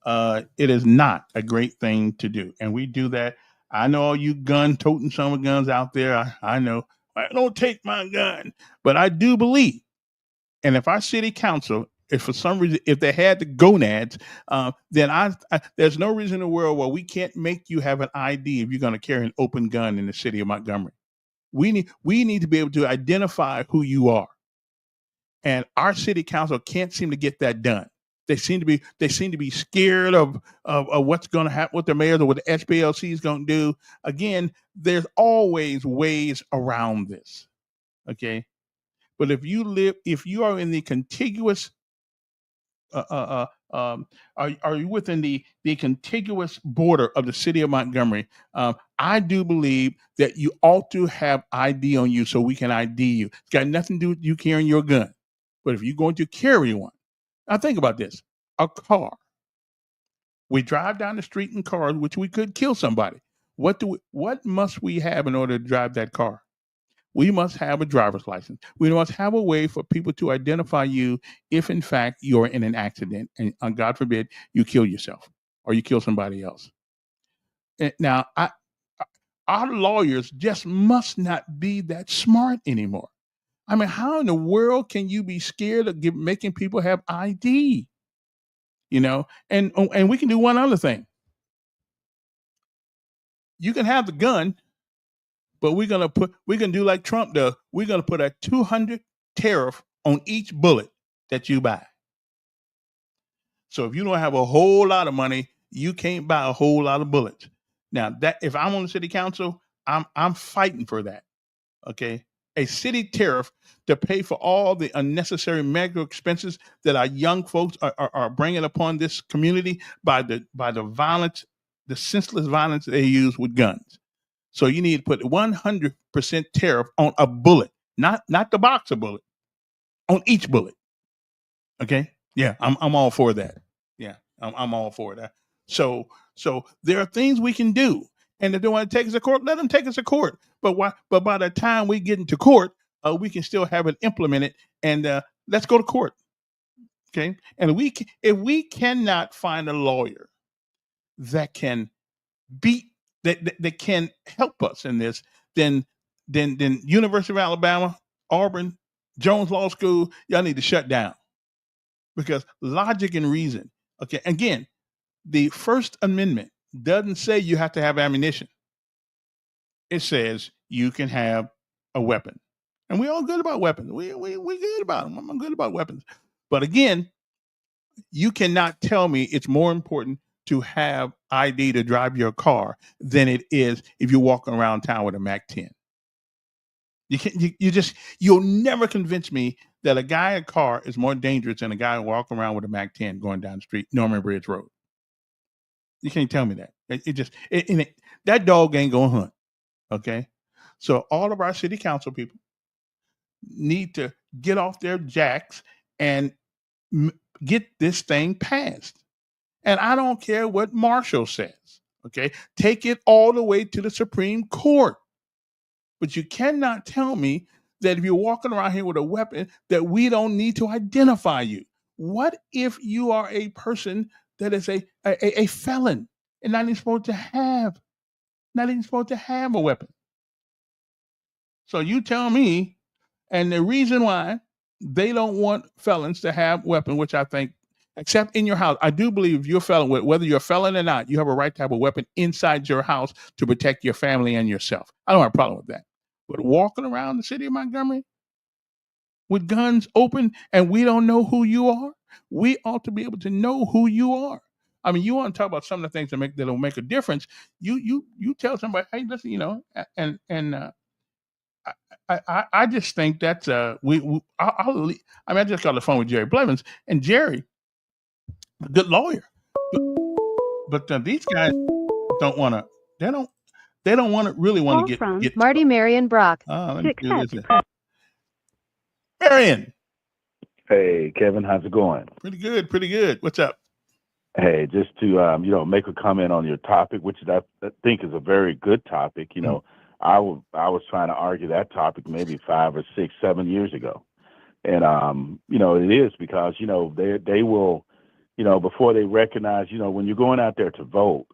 Speaker 1: it is not a great thing to do, and we do that. I know all you gun toting summer guns out there. I know I don't take my gun, but I do believe. And if our city council, if for some reason, if they had the gonads, then there's no reason in the world why we can't make you have an ID if you're going to carry an open gun in the city of Montgomery. We need to be able to identify who you are, and our city council can't seem to get that done. They seem to be scared of what's going to happen with the mayors or what the SPLC is going to do. Again, there's always ways around this. Okay, but if you are in the contiguous, are you within the contiguous border of the city of Montgomery? I do believe that you ought to have ID on you so we can ID you. It's got nothing to do with you carrying your gun. But if you're going to carry one, now think about this: a car. We drive down the street in cars, which we could kill somebody. What must we have in order to drive that car? We must have a driver's license. We must have a way for people to identify you if, in fact, you're in an accident and, God forbid, you kill yourself or you kill somebody else. Now, our lawyers just must not be that smart anymore. I mean, how in the world can you be scared of making people have ID? And we can do one other thing. You can have the gun, but we can do like Trump does. We're gonna put a 200 tariff on each bullet that you buy. So if you don't have a whole lot of money, you can't buy a whole lot of bullets. Now that if I'm on the city council, I'm fighting for that. Okay, a city tariff to pay for all the unnecessary medical expenses that our young folks are bringing upon this community by the violence, the senseless violence they use with guns. So you need to put 100% tariff on a bullet, not the box of bullet, on each bullet. Okay, yeah, I'm all for that. Yeah, I'm all for that. So there are things we can do, and if they want to take us to court, let them take us to court. But why? But by the time we get into court, we can still have it implemented, and let's go to court. Okay, and if we cannot find a lawyer that can beat that can help us in this, then University of Alabama, Auburn, Jones Law School, y'all need to shut down because logic and reason. Okay, again, the First Amendment doesn't say you have to have ammunition. It says you can have a weapon, and we all good about weapons. We good about them. I'm good about weapons, but again, you cannot tell me it's more important to have ID to drive your car than it is if you're walking around town with a Mac 10. You can't. You'll never convince me that a guy in a car is more dangerous than a guy walking around with a Mac 10 going down the street, Norman Bridge Road. You can't tell me that. That dog ain't gonna hunt. Okay, so all of our city council people need to get off their jacks and get this thing passed. And I don't care what Marshall says. Okay, take it all the way to the Supreme Court. But you cannot tell me that if you're walking around here with a weapon that we don't need to identify you. What if you are a person that is a felon and not even supposed to have a weapon? So you tell me, and the reason why they don't want felons to have weapons, which I think, except in your house, I do believe if you're a felon, whether you're a felon or not, you have a right to have a weapon inside your house to protect your family and yourself. I don't have a problem with that. But walking around the city of Montgomery with guns open and we don't know who you are, we ought to be able to know who you are. I mean, you want to talk about some of the things that'll make a difference. You tell somebody, hey, listen, and I just think that's I just got on the phone with Jerry Blevins, and Jerry, a good lawyer, but these guys don't want to. They don't want to really want to get
Speaker 3: Marty, Marion, Brock.
Speaker 1: Marion.
Speaker 5: Hey, Kevin, how's it going?
Speaker 1: Pretty good. What's up?
Speaker 5: Hey, just to make a comment on your topic, which I think is a very good topic. I was trying to argue that topic maybe 5 or 6, 7 years ago, and it is because they will, before they recognize, when you're going out there to vote,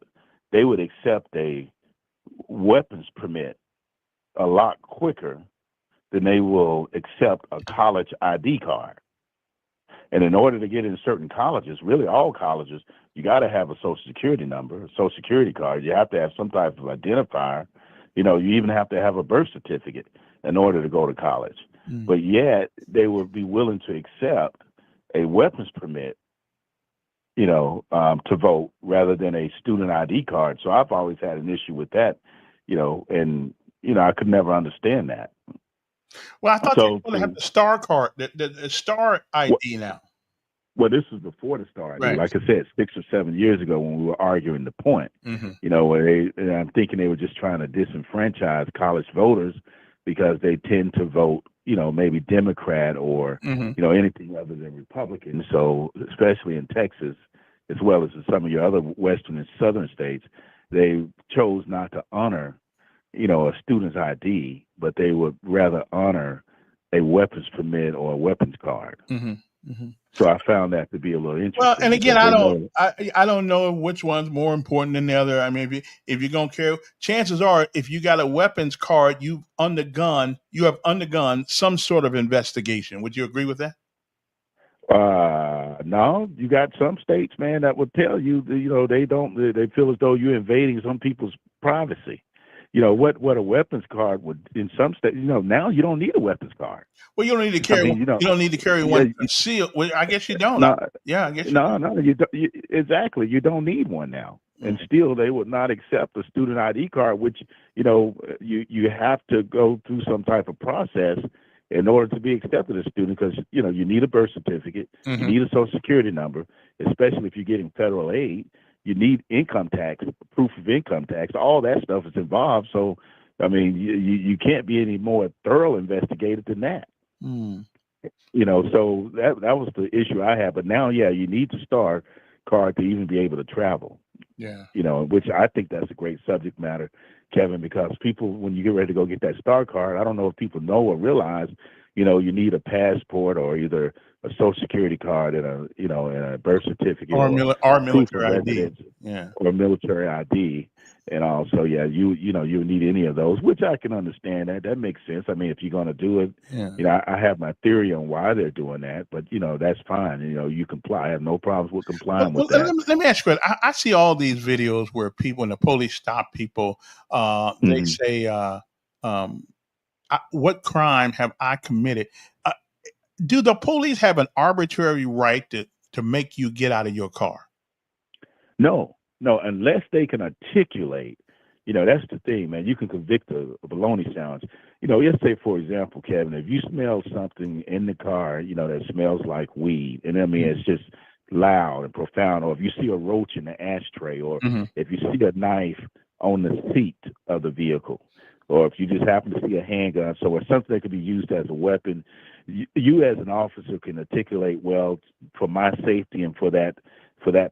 Speaker 5: they would accept a weapons permit a lot quicker than they will accept a college ID card. And in order to get in certain colleges, really all colleges, you got to have a Social Security number, a Social Security card. You have to have some type of identifier. You even have to have a birth certificate in order to go to college. Mm. But yet they would be willing to accept a weapons permit, to vote rather than a student ID card. So I've always had an issue with that, and I could never understand that.
Speaker 1: Well, I thought you were going to have the STAR card, the STAR ID now.
Speaker 5: Well, this was before the STAR ID.
Speaker 1: Right.
Speaker 5: Like I said, 6 or 7 years ago when we were arguing the point, where I'm thinking they were just trying to disenfranchise college voters because they tend to vote, maybe Democrat or, anything other than Republican. So especially in Texas, as well as in some of your other Western and Southern states, they chose not to honor a student's ID, but they would rather honor a weapons permit or a weapons card. Mm-hmm. Mm-hmm. So I found that to be a little interesting.
Speaker 1: Well, and again, I don't know which one's more important than the other. I mean, if you're gonna carry, chances are, if you got a weapons card, you have undergone some sort of investigation. Would you agree with that?
Speaker 5: No, you got some states, man, that would tell you, they feel as though you're invading some people's privacy. what a weapons card would in some states. Now you don't need a weapons card.
Speaker 1: Well, you don't need to carry. You don't need to carry one concealed. Well, I guess you don't.
Speaker 5: No,
Speaker 1: I guess
Speaker 5: no, you don't. Exactly, you don't need one now. And still, they would not accept a student ID card, which you have to go through some type of process in order to be accepted as a student, because you need a birth certificate, you need a social security number, especially if you're getting federal aid. You need income tax, proof of income tax. All that stuff is involved. So, I mean, you can't be any more thorough investigated than that. So that was the issue I had. But now, you need the STAR card to even be able to travel.
Speaker 1: Yeah.
Speaker 5: Which I think that's a great subject matter, Kevin, because people, when you get ready to go get that STAR card, I don't know if people know or realize, you need a passport or either a social security card and a birth certificate
Speaker 1: or military ID.
Speaker 5: Or military ID. And also, you need any of those, which I can understand. That makes sense. I mean, if you're going to do it, I have my theory on why they're doing that, but that's fine. You comply. I have no problems with complying with that.
Speaker 1: Let me ask you, I see all these videos where people, when the police stop people, they say, what crime have I committed? Do the police have an arbitrary right to make you get out of your car?
Speaker 5: No, unless they can articulate. That's the thing, man. You can convict a baloney sounds. Let's say, for example, Kevin, if you smell something in the car, that smells like weed, and I mean, it's just loud and profound, or if you see a roach in the ashtray, or if you see a knife on the seat of the vehicle, or if you just happen to see a handgun, so it's something that could be used as a weapon, you as an officer can articulate, well, for my safety and for that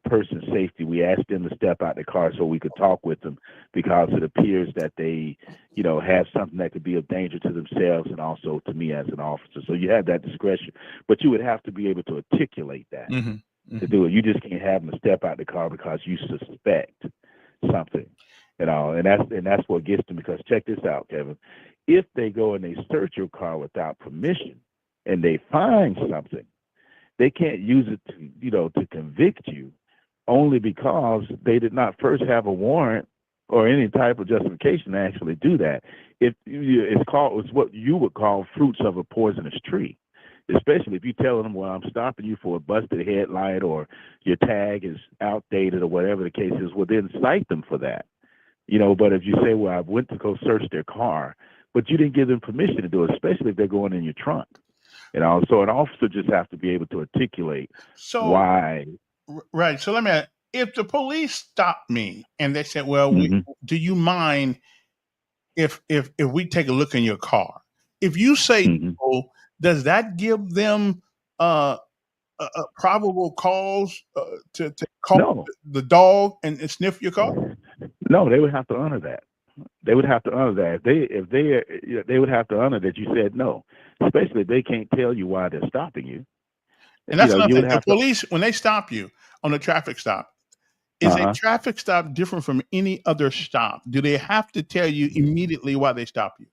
Speaker 5: person's safety, we asked them to step out the car so we could talk with them, because it appears that they, have something that could be of danger to themselves and also to me as an officer. So you have that discretion, but you would have to be able to articulate that to do it. You just can't have them step out the car because you suspect something, and that's what gets them. Because check this out, Kevin, if they go and they search your car without permission and they find something, they can't use it to convict you, only because they did not first have a warrant or any type of justification to actually do that. It's what you would call fruits of a poisonous tree, especially if you tell them, well, I'm stopping you for a busted headlight or your tag is outdated or whatever the case is. Well, then cite them for that. But if you say, well, I went to go search their car, but you didn't give them permission to do it, especially if they're going in your trunk. So an officer just has to be able to articulate why.
Speaker 1: Right. So let me ask, if the police stop me and they said, well, do you mind if we take a look in your car? If you say no, does that give them a probable cause to call the dog and sniff your car?
Speaker 5: No, they would have to honor that. They would have to honor that. They would have to honor that you said no, especially if they can't tell you why they're stopping you.
Speaker 1: And that's another thing. The police, when they stop you on a traffic stop, is a traffic stop different from any other stop? Do they have to tell you immediately why they stop you?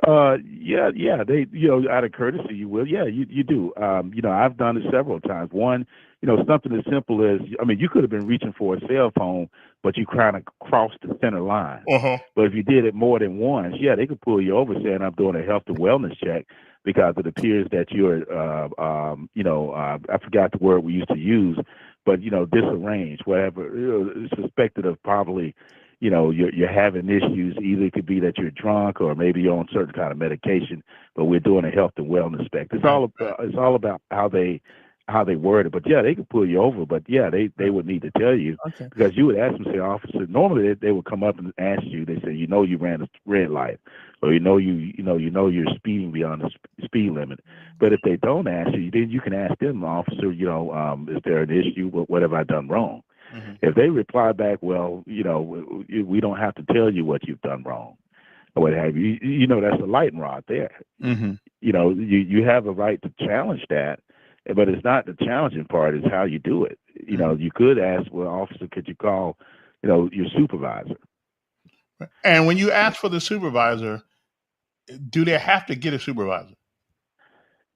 Speaker 5: Yeah. They, out of courtesy, you will. Yeah, you do. I've done it several times. One, something as simple as, you could have been reaching for a cell phone, but you kind of crossed the center line. But if you did it more than once, they could pull you over saying, I'm doing a health and wellness check, because it appears that you're, I forgot the word we used to use, but, disarranged, whatever, suspected of probably, you're having issues. Either it could be that you're drunk or maybe you're on certain kind of medication, but we're doing a health and wellness inspect. It's all about how they word it. But they could pull you over, but they would need to tell you, because you would ask them, say, officer, normally they would come up and ask you, they say, you ran a red light, or you're speeding beyond the speed limit. But if they don't ask you, then you can ask them, officer, is there an issue? What have I done wrong? If they reply back, well, we don't have to tell you what you've done wrong, or what have you, that's a lightning rod there. You have a right to challenge that, but it's not the challenging part, it's how you do it. You could ask, well, officer, could you call, your supervisor?
Speaker 1: And when you ask for the supervisor, do they have to get a supervisor?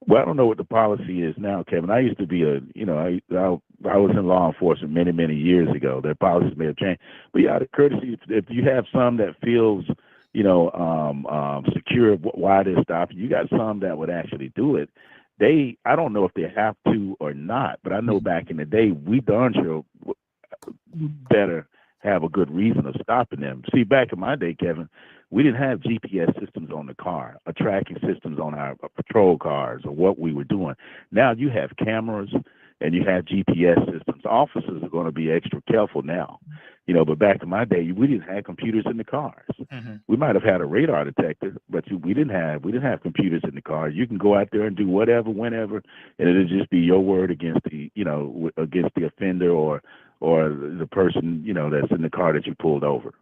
Speaker 5: Well, I don't know what the policy is now, Kevin. I used to be I was in law enforcement many, many years ago. Their policies may have changed, but yeah, the courtesy. If you have some that feels, secure why they're stopping, you got some that would actually do it. I don't know if they have to or not, but I know back in the day, we darn sure better have a good reason of stopping them. See, back in my day, Kevin, we didn't have GPS systems on the car, or tracking systems on our patrol cars, or what we were doing. Now you have cameras and you have GPS systems. Officers are going to be extra careful now, but back in my day, we didn't have computers in the cars. Mm-hmm. We might have had a radar detector, but we didn't have computers in the car. You can go out there and do whatever, whenever, and it'll just be your word against the offender or the person, that's in the car that you pulled over.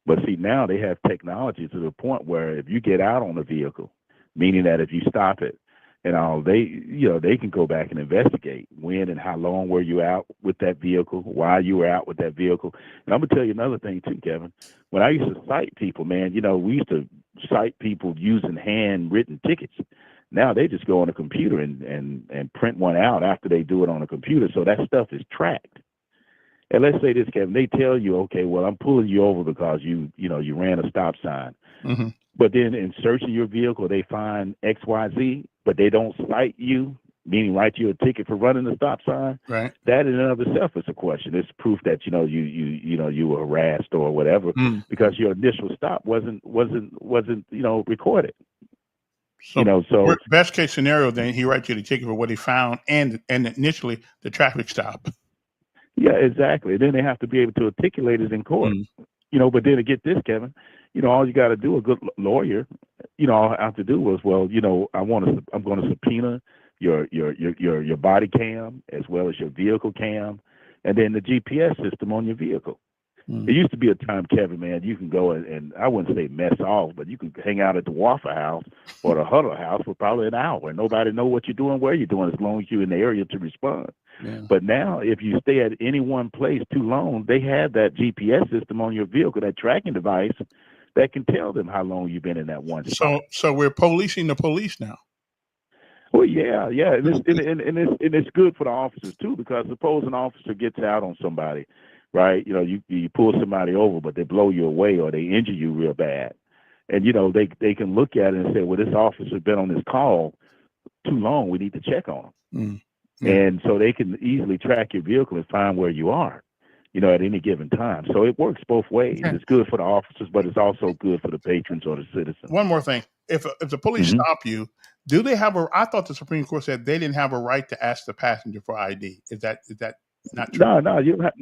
Speaker 5: But see, now they have technology to the point where if you get out on the vehicle, meaning that if you stop it, they can go back and investigate when and how long were you out with that vehicle, why you were out with that vehicle. And I'm going to tell you another thing too, Kevin. When I used to cite people, man, we used to cite people using handwritten tickets. Now they just go on a computer and print one out after they do it on a computer. So that stuff is tracked. And let's say this, Kevin, they tell you, okay, well, I'm pulling you over because you ran a stop sign. Mm-hmm. But then in searching your vehicle, they find XYZ, but they don't cite you, meaning write you a ticket for running the stop sign. Right. That in and of itself is a question. It's proof that, you were harassed or whatever, because your initial stop wasn't recorded.
Speaker 1: So best case scenario, then he writes you the ticket for what he found and initially the traffic stop.
Speaker 5: Yeah, exactly. Then they have to be able to articulate it in court. But then to get this, Kevin, all you got to do, a good lawyer, all I have to do was, I'm going to subpoena your body cam as well as your vehicle cam, and then the GPS system on your vehicle. It used to be a time, Kevin, man, you can go and I wouldn't say mess off, but you could hang out at the Waffle House or the Huddle House for probably an hour and nobody know what you're doing, where you're doing, as long as you're in the area to respond. Yeah. But now, if you stay at any one place too long, they have that GPS system on your vehicle, that tracking device, that can tell them how long you've been in that one spot.
Speaker 1: So we're policing the police now.
Speaker 5: Well, yeah, and it's good for the officers too, because suppose an officer gets out on somebody, right? You pull somebody over, but they blow you away or they injure you real bad, and they can look at it and say, well, this officer been on this call too long. We need to check on him. And so they can easily track your vehicle and find where you are, at any given time. So it works both ways. Okay. It's good for the officers, but it's also good for the patrons or the citizens.
Speaker 1: One more thing. If the police stop you, do they have I thought the Supreme Court said they didn't have a right to ask the passenger for ID. Is that not true?
Speaker 5: No, you don't have,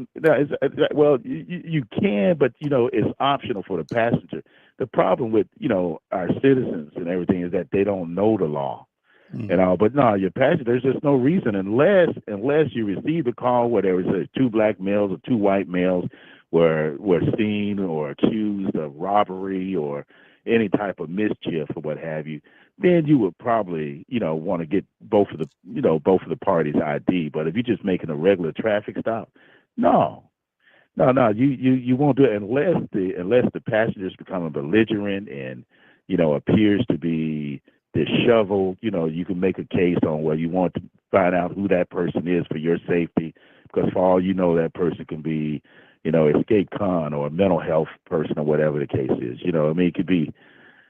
Speaker 5: well, you can, but, it's optional for the passenger. The problem with, our citizens and everything is that they don't know the law. But no, your passenger, there's just no reason unless you receive a call where there was two black males or two white males were seen or accused of robbery or any type of mischief or what have you, then you would probably, want to get both of the parties' ID. But if you're just making a regular traffic stop, no, you won't do it unless the passengers become belligerent and, appears to be disheveled. You can make a case on where you want to find out who that person is for your safety, because for all you know, that person can be, escape con or a mental health person or whatever the case is. It could be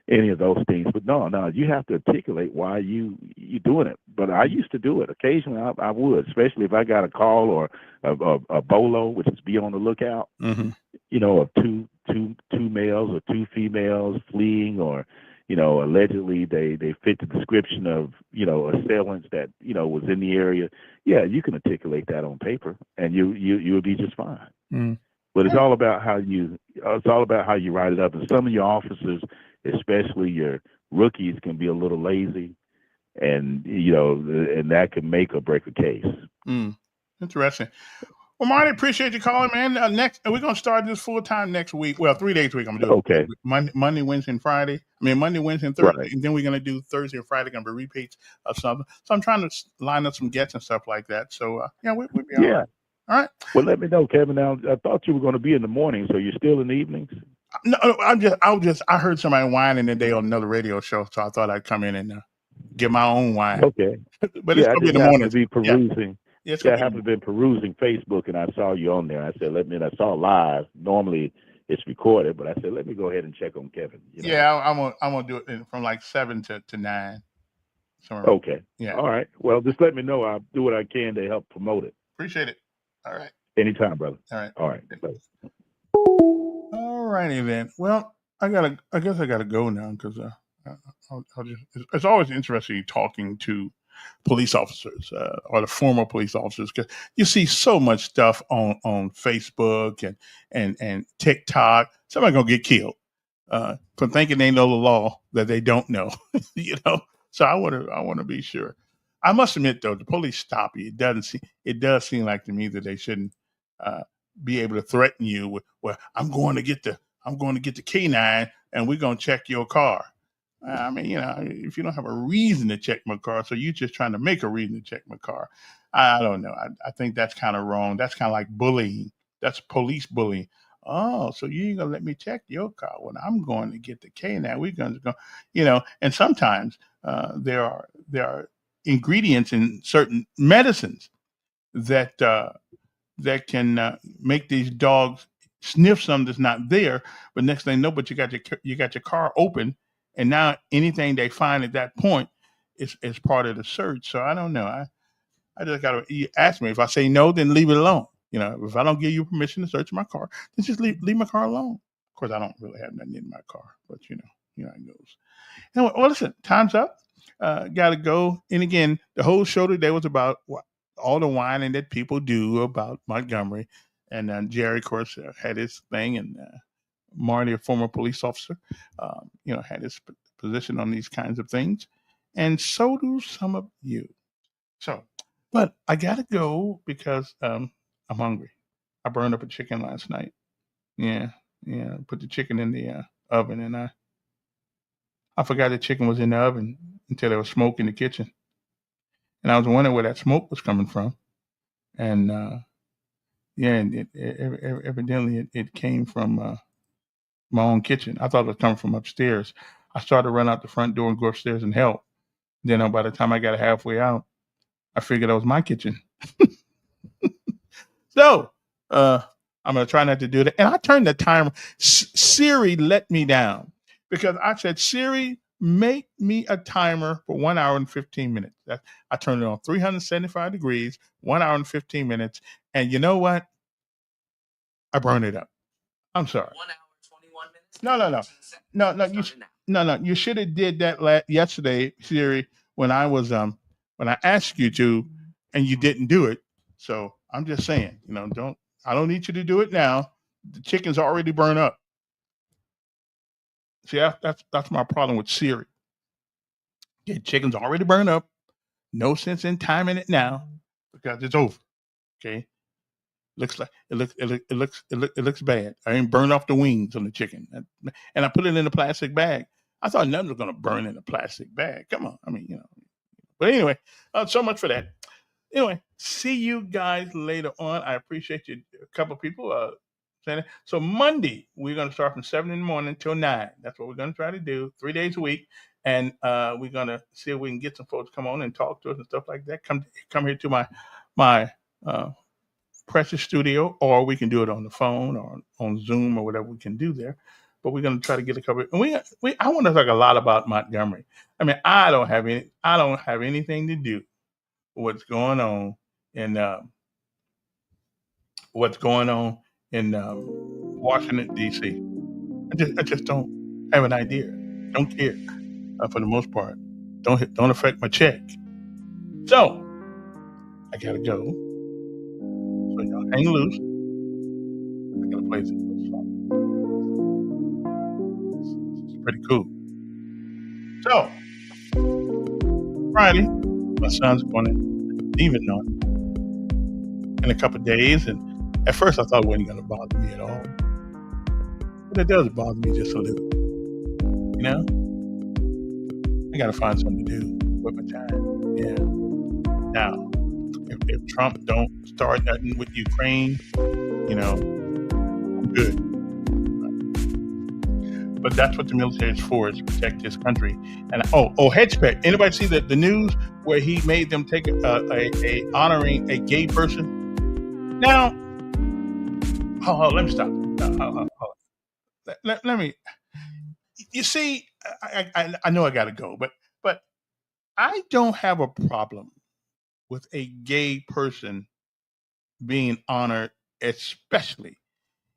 Speaker 5: any of those things. But no, you have to articulate why you doing it. But I used to do it occasionally. I would, especially if I got a call or a bolo, which is be on the lookout. Of two males or two females fleeing, or allegedly they fit the description of, assailants that, was in the area. Yeah, you can articulate that on paper and you'll be just fine. But it's all about how you write it up. And some of your officers, especially your rookies, can be a little lazy, and, and that can make or break a case.
Speaker 1: Interesting. Well, Marty, appreciate you calling, man. We're going to start this full time next week. Well, 3 days a week. I'm going to do it. Monday, Wednesday, and Friday. Monday, Wednesday, and Thursday. Right. And then we're going to do Thursday and Friday. Going to be repeats of something. So I'm trying to line up some guests and stuff like that. So, we'll be all right. All right.
Speaker 5: Well, let me know, Kevin. Now, I thought you were going to be in the morning, so you're still in the evenings?
Speaker 1: No, I heard somebody whining today on another radio show, so I thought I'd come in and give my own whine.
Speaker 5: Okay.
Speaker 1: But it's going to be in the morning.
Speaker 5: To be perusing.
Speaker 1: Yes,
Speaker 5: I happened to been perusing Facebook and I saw you on there. I said, I saw live. Normally it's recorded, but I said, let me go ahead and check on Kevin.
Speaker 1: Yeah, I'm gonna do it from like 7 to 9.
Speaker 5: Okay.
Speaker 1: Yeah.
Speaker 5: All right. Well, just let me know. I'll do what I can to help promote it.
Speaker 1: Appreciate it. All right.
Speaker 5: Anytime, brother.
Speaker 1: All right.
Speaker 5: All right.
Speaker 1: All righty then. Well, I guess I gotta go now because it's always interesting talking to police officers or the former police officers, because you see so much stuff on Facebook and TikTok. Somebody gonna get killed for thinking they know the law that they don't know. So I want to be sure. I must admit though, the police stop you. It does seem like to me that they shouldn't be able to threaten you with, well, I'm going to get the K9 and we're going to check your car. I mean, if you don't have a reason to check my car, so you're just trying to make a reason to check my car. I don't know. I think that's kind of wrong. That's kind of like bullying. That's police bullying. Oh, so you ain't gonna let me check your car? Well, I'm going to get the K9. We're going to go, and sometimes there are ingredients in certain medicines that can make these dogs sniff something that's not there. But next thing you know, but you got your car open, and now anything they find at that point is part of the search. So I don't know. I just gotta. You ask me. If I say no, then leave it alone. If I don't give you permission to search my car, then just leave my car alone. Of course, I don't really have nothing in my car, but how it goes. Anyway, well, listen, time's up. Gotta go. And again, the whole show today was about all the whining that people do about Montgomery. And Jerry, of course, had his thing, and Marty, a former police officer, had his position on these kinds of things. And so do some of you. So, but I got to go because I'm hungry. I burned up a chicken last night. Yeah. Put the chicken in the oven, and I forgot the chicken was in the oven until there was smoke in the kitchen. And I was wondering where that smoke was coming from. And evidently it came from my own kitchen. I thought it was coming from upstairs. I started to run out the front door and go upstairs and help. Then by the time I got halfway out, I figured that was my kitchen. So I'm going to try not to do that. And I turned the timer. Siri let me down because I said, Siri, make me a timer for 1 hour and 15 minutes. I turned it on 375 degrees, 1 hour and 15 minutes. And you know what? I burned it up. I'm sorry. 1 hour, 21 minutes? No. You should have did that yesterday, Siri, when I was when I asked you to, and you didn't do it. So I'm just saying, I don't need you to do it now. The chicken's already burned up. See, that's my problem with Siri. The chicken's already burned up. No sense in timing it now because it's over. Okay. It looks bad. I ain't burned off the wings on the chicken, and I put it in a plastic bag. I thought nothing was gonna burn in a plastic bag. Come on, I mean, But anyway, so much for that. Anyway, see you guys later on. I appreciate you. A couple of people saying it. So Monday we're gonna start from 7 in the morning till 9. That's what we're gonna try to do, 3 days a week, and we're gonna see if we can get some folks to come on and talk to us and stuff like that. Come here to my precious studio, or we can do it on the phone or on Zoom or whatever we can do there. But we're going to try to get a cover. And I want to talk a lot about Montgomery. I mean, I don't have anything to do with what's going on in Washington D.C. I just don't have an idea. Don't care for the most part. Don't affect my check. So I gotta go. So y'all hang loose. I'm gonna play this song. It's pretty cool. So Friday, my son's going to leaving on in a couple of days, and at first I thought it wasn't gonna bother me at all. But it does bother me just a little. I gotta find something to do with my time. Yeah. Now, if Trump don't start nothing with Ukraine, I'm good. But that's what the military is for, is to protect his country. And hedge spec. Anybody see the news where he made them take a honoring a gay person. Now, let me stop. Let me. You see, I know I got to go, but I don't have a problem with a gay person being honored, especially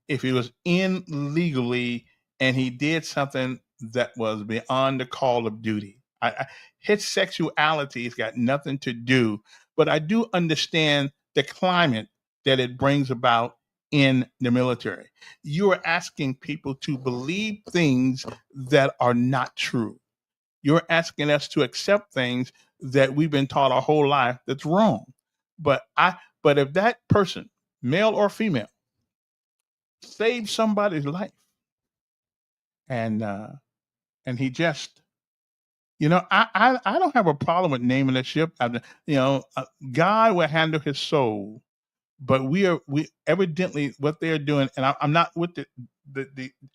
Speaker 1: if he was in legally and he did something that was beyond the call of duty. His sexuality has got nothing to do, but I do understand the climate that it brings about in the military. You are asking people to believe things that are not true. You're asking us to accept things that we've been taught our whole life that's wrong. But if that person, male or female, saved somebody's life, and he just, I don't have a problem with naming the ship. God will handle his soul, but we evidently what they're doing, and I'm not with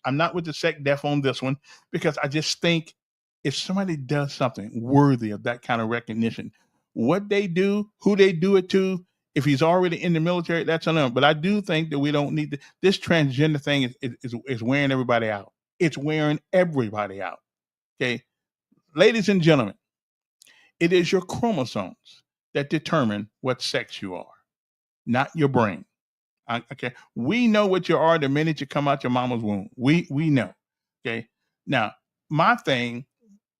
Speaker 1: I'm not with the sec def on this one, because I just think if somebody does something worthy of that kind of recognition, what they do, who they do it to, if he's already in the military, that's on them. But I do think that we don't need this transgender thing is wearing everybody out. It's wearing everybody out. Okay, ladies and gentlemen, it is your chromosomes that determine what sex you are, not your brain. Okay, we know what you are the minute you come out your mama's womb. We know. Okay, now my thing,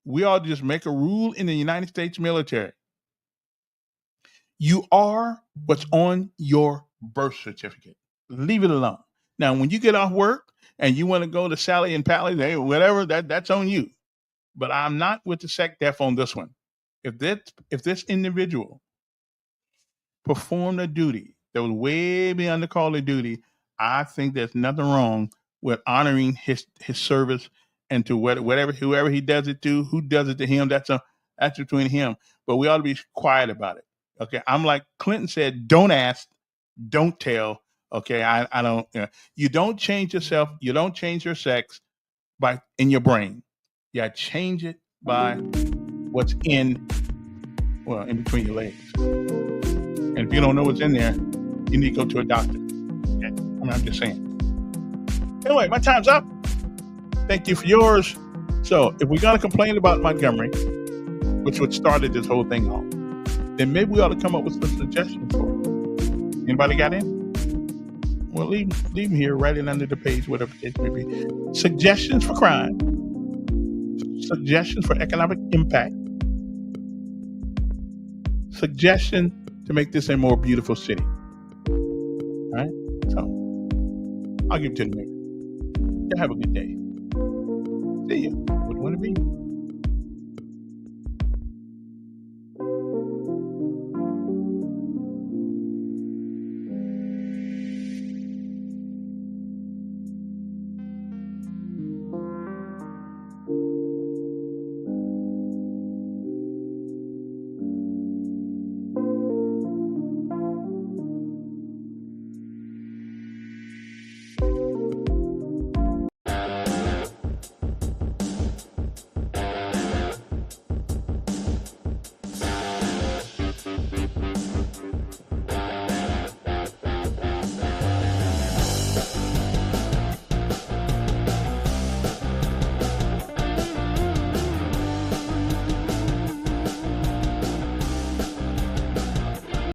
Speaker 1: we ought to just make a rule in the United States military. You are what's on your birth certificate. Leave it alone. Now, when you get off work and you want to go to Sally and Pally, whatever, that's on you. But I'm not with the sec def on this one. If this individual performed a duty that was way beyond the call of duty, I think there's nothing wrong with honoring his service, and to whoever he does it to, who does it to him, that's between him. But we ought to be quiet about it. Okay, I'm like Clinton said, don't ask, don't tell. Okay, I don't. You don't change yourself. You don't change your sex in your brain. Yeah, change it by what's in between your legs. And if you don't know what's in there, you need to go to a doctor. Okay, I'm just saying. Anyway, my time's up. Thank you for yours. So if we're gonna complain about Montgomery, which what started this whole thing off, then maybe we ought to come up with some suggestions for it. Anybody got in? Well, leave them here, write it under the page, whatever the case may be. Suggestions for crime, suggestions for economic impact, suggestion to make this a more beautiful city. All right? So I'll give it to the mayor. Y'all have a good day. See you. What do you want to be?